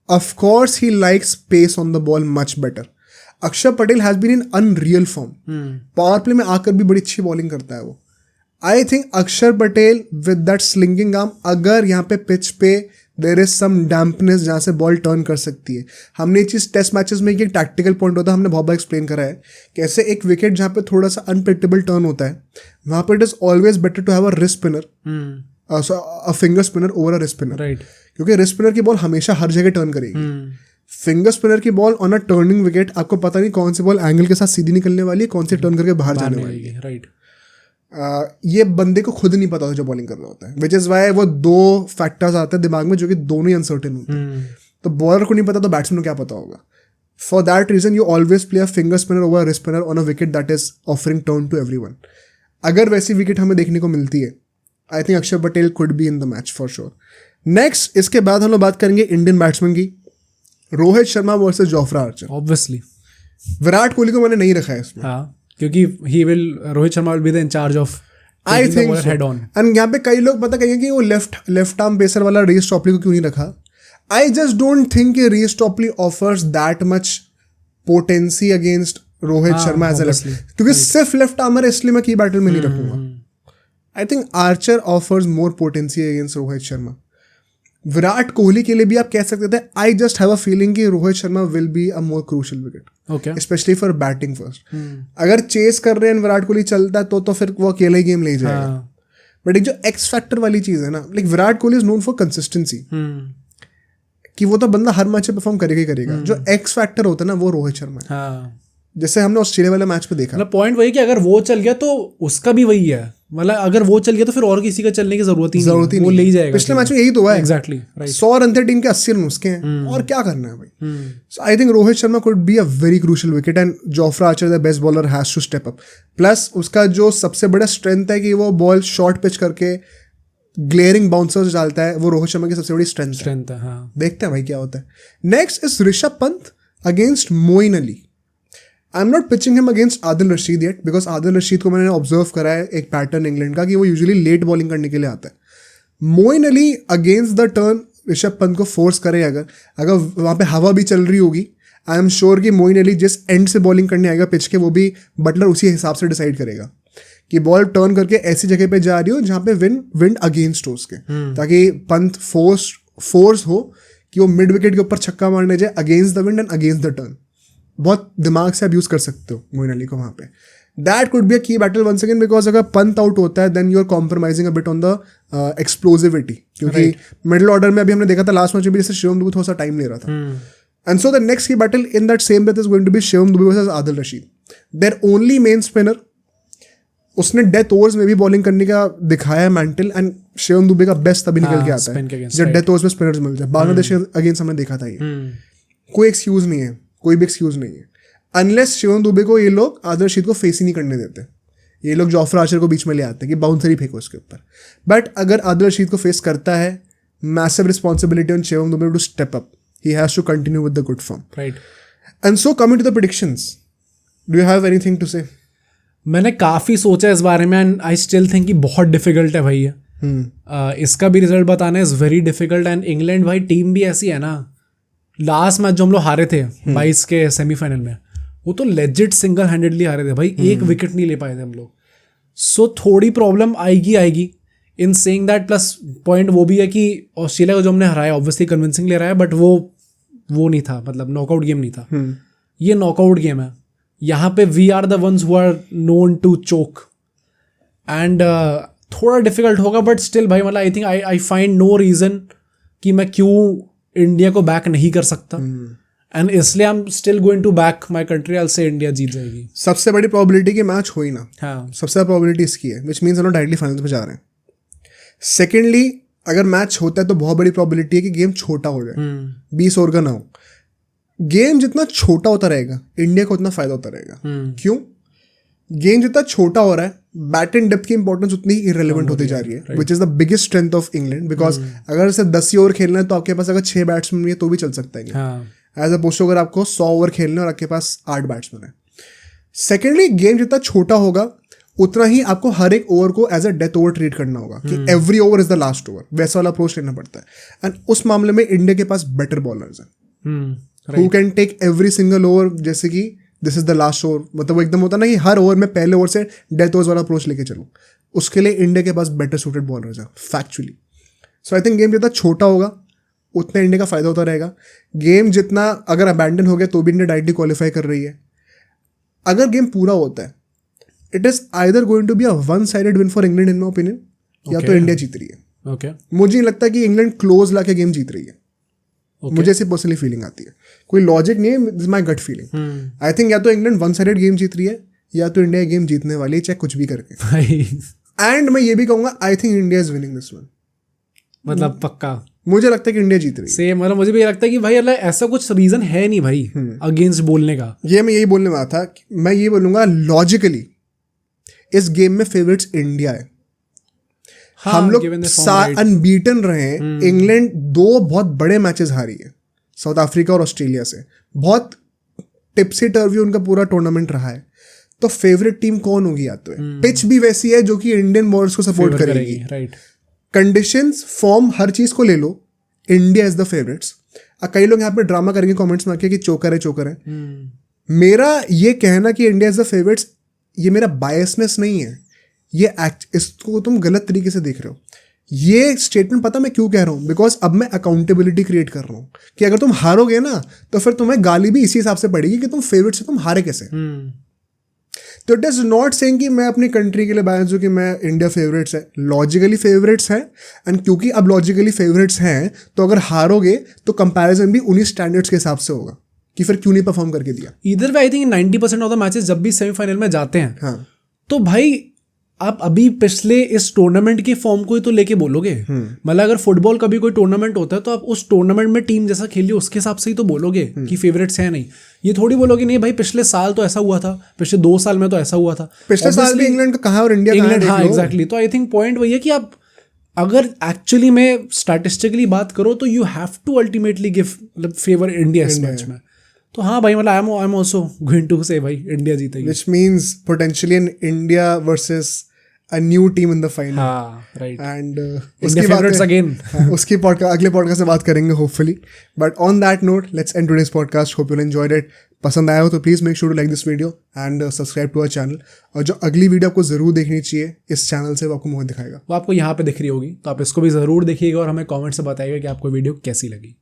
of course, he likes pace on the ball much better. अक्षर Patel has been in unreal form. Power play में आकर भी बड़ी अच्छी बॉलिंग करता है वो. I think अक्षर Patel with that slinging arm, अगर यहाँ पे पिच पे देर इज सम डैम्पनेस जहाँ से बॉल टर्न कर सकती है। हमने ये चीज़ टेस्ट मैचेस में एक टैक्टिकल पॉइंट होता है, हमने बहुत बार एक्सप्लेन करा है कैसे एक विकेट जहाँ पे थोड़ा सा अनप्रेडिक्टेबल टर्न होता है वहाँ पे it is always better to have a wrist spinner, a finger spinner over a wrist spinner, क्योंकि रिस्ट स्पिनर की बॉल हमेशा हर जगह टर्न करेगी। फिंगर स्पिनर की ball on a turning wicket आपको पता नहीं कौन सी बॉल एंगल के साथ सीधी निकलने वाली है, कौन सी टर्न करके बाहर जाने वाली है। राइट, ये बंदे को खुद नहीं पता होता जो बॉलिंग कर रहा होता है, विच इज वाई वो 2 फैक्टर्स आते हैं दिमाग में जो कि दोनों ही अनसर्टेन होते हैं। तो बॉलर को नहीं पता तो बैट्समैन को क्या पता होगा। For that reason you always play a finger spinner over wrist spinner on a wicket that is offering turn to everyone. अगर वैसी विकेट हमें देखने को मिलती है, आई थिंक अक्षर Patel could be in the match for sure. Next इसके बाद हम लोग बात करेंगे इंडियन बैट्समैन की, Rohit Sharma versus Jofra Archer. Obviously Virat Kohli को मैंने नहीं रखा है इसमें। क्योंकि Rohit Sharma will be the in charge of I think head on. And यहाँ पे कई लोग पता कहेंगे कि वो लेफ्ट आर्म पेसर वाला रीस टॉपली को क्यों नहीं रखा. आई जस्ट डोंट थिंक कि Reece Topley offers that much potency against Rohit Sharma as a left, क्योंकि सिर्फ लेफ्ट आर्मर है इसलिए मैं की बैटल में नहीं रखूंगा. I think Archer offers more potency against Rohit Sharma. Virat Kohli के लिए भी आप कह सकते थे I just have a feeling कि Rohit Sharma will be a more crucial wicket, specially for batting first. अगर चेस कर रहे हैं विराट कोहली चलता है तो फिर वो अकेला ही गेम ले जाएगा. बट एक जो एक्स फैक्टर वाली चीज है ना, like Virat Kohli is known for consistency, कि वो तो बंदा हर मैच में परफॉर्म करेगा ही करेगा. जो एक्स फैक्टर होता है ना वो रोहित शर्मा है. जैसे हमने ऑस्ट्रेलिया वाले मैच पे देखा. मतलब पॉइंट वही कि अगर वो चल गया तो उसका भी वही है. मतलब अगर वो चल गया तो फिर और किसी का चलने की जरूरत ही नहीं, वो ले ही जाएगा. पिछले मैच में यही तो हुआ है. एग्जैक्टली 100 रन थे टीम के, 80 रन उसके हैं, और क्या करना है भाई. So I think Rohit Sharma could be a very crucial wicket and Jofra Archer the best bowler has to step up. Plus उसका जो सबसे बड़ा स्ट्रेंथ है कि वो बॉल शॉर्ट पिच करके ग्लेयरिंग बाउंसर्स डालता है, वो रोहित शर्मा की सबसे बड़ी स्ट्रेंथ है. हाँ. देखते हैं भाई क्या होता है. Next is Rishabh Pant against Moeen Ali. I am not pitching him against Adil Rashid yet, because Adil Rashid को मैंने ऑब्जर्व करा है एक पैटर्न इंग्लैंड का कि वो यूजुअली लेट बॉलिंग करने के लिए आता है. Moeen Ali against the turn Rishabh Pant को फोर्स करे, अगर वहाँ पे हवा भी चल रही होगी, आई एम श्योर कि मोइन अली जिस एंड से बॉलिंग करने आएगा पिच के, वो भी बटलर उसी हिसाब से डिसाइड करेगा कि बॉल टर्न करके ऐसी जगह पे जा रही हो जहाँ पे विंड अगेंस्ट हो उसके, ताकि पंत फोर्स हो कि वो मिड विकेट के ऊपर छक्का मारने जाए against the wind and against the turn. बहुत दिमाग से आप यूज कर सकते हो मोइन अली को वहाँ पे. दैट कुड बी अ की बैटल वंस अगेन, बिकॉज अगर पंत आउट होता है then you are compromising a bit on the explosivity, क्योंकि मिडिल ऑर्डर में अभी हमने देखा था लास्ट मैच में भी जैसे शिवम दुबे थोड़ा सा टाइम ले रहा था. And so the next key battle in that same breath is going to be Shivam Dubey versus Adil Rashid. Their only main spinner. उसने डेथ ओवर्स में भी बॉलिंग करने का दिखाया है मैंटल, एंड शिवम दुबे का बेस्ट तभी निकल के आता है जब डेथ ओवर्स में स्पिनर्स मिल जाए. बांग्लादेश अगेंस्ट हमने देखा था ये. कोई एक्सक्यूज नहीं है, कोई भी एक्सक्यूज नहीं है, अनलेस शिवम दुबे को ये लोग आदिल रशीद को फेस ही नहीं करने देते. ये लोग जोफ्रा आर्चर को बीच में ले आते हैं कि बाउंसर ही फेंको उसके ऊपर. बट अगर आदिल रशीद को फेस करता है, massive responsibility on Shivam Dubey to step up. He has to continue with the good form. Right. And so coming to the predictions, do you have anything to say? मैंने काफ़ी सोचा इस बारे में एंड आई स्टिल थिंक कि बहुत difficult है भाई ये. इसका भी रिजल्ट बताना is very difficult. And England भाई टीम भी ऐसी है ना, लास्ट मैच जो हम लोग हारे थे 22 के सेमीफाइनल में, वो तो लेजिट सिंगल हैंडेडली हारे थे भाई. एक विकेट नहीं ले पाए थे हम लोग. सो थोड़ी प्रॉब्लम आएगी इन सेइंग दैट. प्लस पॉइंट वो भी है कि ऑस्ट्रेलिया को जो हमने हराया ऑब्वियसली कन्विंसिंग ले रहा है, बट वो नहीं था, मतलब नॉकआउट गेम नहीं था. ये नॉकआउट गेम है. यहाँ पे we are the ones who are known to choke and थोड़ा डिफिकल्ट होगा. बट स्टिल भाई मतलब I think I find no reason कि मैं क्यों इंडिया को बैक नहीं कर सकता. एंड इसलिए I am still going to back my country. I say India जीत जाएगी. सबसे बड़ी प्रोबेबिलिटी कि मैच हो ही ना. हाँ. सबसे बड़ी प्रोबेबिलिटी इसकी है, विच मीन्स हम लोग डायरेक्टली फाइनल्स में जा रहे हैं. सेकेंडली, अगर मैच होता है तो बहुत बड़ी प्रोबेबिलिटी है कि गेम छोटा हो जाए, 20 ओवर का ना हो. गेम जितना छोटा होता रहेगा इंडिया को उतना फायदा होता रहेगा. क्यों? गेम जितना छोटा हो रहा है, बैट एंड डेप्थ की इंपॉर्टेंस उतनी इररिलेवेंट होती जा रही है, विच is the biggest strength of England. Because अगर सिर्फ 10 ही ओवर खेलना है तो आपके पास अगर 6 बैट्समैन है तो भी चल सकता है. एज अपोज टू अगर आपको 100 ओवर खेलना है और आपके पास 8 बैट्समैन है. सेकेंडली, गेम जितना छोटा होगा उतना ही आपको हर एक ओवर को as a death over treat करना होगा कि every over is the last over. वैसा वाला अप्रोच लेना पड़ता है. एंड उस मामले में इंडिया के पास बेटर बॉलर्स हैं who can take every single over, जैसे कि this is the last over. मतलब वो एकदम होता ना कि हर ओवर में पहले ओवर से डेथ ओवर्स वाला अप्रोच लेके चलो. उसके लिए इंडिया के पास बेटर सूटेड बॉलर्स हैं factually. So I think game जितना छोटा होगा उतना इंडिया का फायदा होता रहेगा. गेम जितना अगर अबैंडन हो गया तो भी इंडिया डायरेक्टली क्वालिफाई कर रही है. अगर गेम पूरा होता है, it is either going to be a one sided win for England in my opinion, या तो इंडिया जीत रही है. मुझे नहीं लगता कि इंग्लैंड क्लोज लाके गेम जीत रही है. मुझे ऐसी पर्सनली फीलिंग आती है. कोई लॉजिक नहीं है, this my gut feeling. I think या तो इंग्लैंड वन साइडेड गेम जीत रही है या तो इंडिया गेम जीतने वाली है, चाहे कुछ भी करके. एंड मैं ये भी कहूंगा, I think India is winning this one. मतलब पक्का मुझे लगता है कि इंडिया जीत रही है. सेम. मतलब मुझे भी लगता है कि भाई अल्लाह ऐसा कुछ रीजन है नहीं भाई अगेंस्ट बोलने का. ये मैं यही बोलने वाला था. मैं ये बोलूंगा लॉजिकली इस गेम में फेवरेट्स इंडिया है. हम लोग अनबीटन रहे हैं. इंग्लैंड 2 बहुत बड़े मैचेस हारी है, साउथ अफ्रीका और ऑस्ट्रेलिया से. बहुत टिप्सी टर्वी उनका पूरा टूर्नामेंट रहा है. तो फेवरेट टीम कौन होगी या तो पिच भी वैसी है जो कि इंडियन बॉलर्स को सपोर्ट करेगी, राइट। कंडीशंस, फॉर्म, हर चीज को ले लो, इंडिया इज द फेवरेट्स। कई लोग यहाँ पे ड्रामा करेंगे कमेंट्स में आके कि चोकर है। मेरा ये कहना कि इंडिया इज द फेवरेट्स, ये मेरा बायसनेस नहीं है, ये इसको तुम गलत तरीके से देख रहे हो। ये स्टेटमेंट पता मैं क्यों कह रहा हूँ, बिकॉज अब मैं अकाउंटेबिलिटी क्रिएट कर रहा हूँ कि अगर तुम हारोगे ना तो फिर तुम्हें गाली भी इसी हिसाब से पड़ेगी कि तुम फेवरेट से तुम हारे कैसे। तो इट इज नॉट सेइंग कि मैं अपनी कंट्री के लिए बायस हूँ कि मैं इंडिया फेवरेट्स है, लॉजिकली फेवरेट्स है। एंड क्योंकि अब लॉजिकली फेवरेट्स हैं तो अगर हारोगे तो कंपैरिजन भी उन्हीं स्टैंडर्ड्स के हिसाब से होगा कि फिर क्यों नहीं परफॉर्म करके दिया। Either way I think 90% of the matches जब भी सेमीफाइनल में जाते हैं, हाँ, तो भाई आप अभी पिछले इस टूर्नामेंट के फॉर्म को ही तो लेके बोलोगे। मतलब अगर फुटबॉल का भी कोई टूर्नामेंट होता है तो आप उस टूर्नामेंट में टीम जैसा खेली उसके हिसाब से ही तो बोलोगे कि फेवरेट्स है नहीं। ये थोड़ी बोलोगे नहीं भाई पिछले साल तो ऐसा हुआ था, पिछले 2 साल में तो ऐसा हुआ था। पिछले साल भी इंग्लैंड का कहाँ और इंडिया इंग्लैंड, हाँ एग्जैक्टली। तो आई थिंक पॉइंट वही है कि आप अगर एक्चुअली में स्टैटिस्टिकली बात करो तो you have to ultimately give favour India इस मैच में। तो हाँ भाई, मतलब I am also going to say भाई इंडिया जीतेगी, which means potentially an India versus a new team in the final. हाँ, right. And उसकी favorites again. उसकी अगले पॉडकास्ट में बात करेंगे hopefully. But on that note, let's end today's podcast. Hope you enjoyed it. पसंद आया हो तो please make sure to like this video and subscribe to our channel. और जो अगली वीडियो आपको ज़रूर देखनी चाहिए इस चैनल से, वो आपको मुझे दिखाएगा, वो आपको यहाँ पे दिख रही होगी, तो आप इसको भी ज़रूर देखिएगा और हमें कमेंट से बताइएगा कि आपको वीडियो कैसी लगी।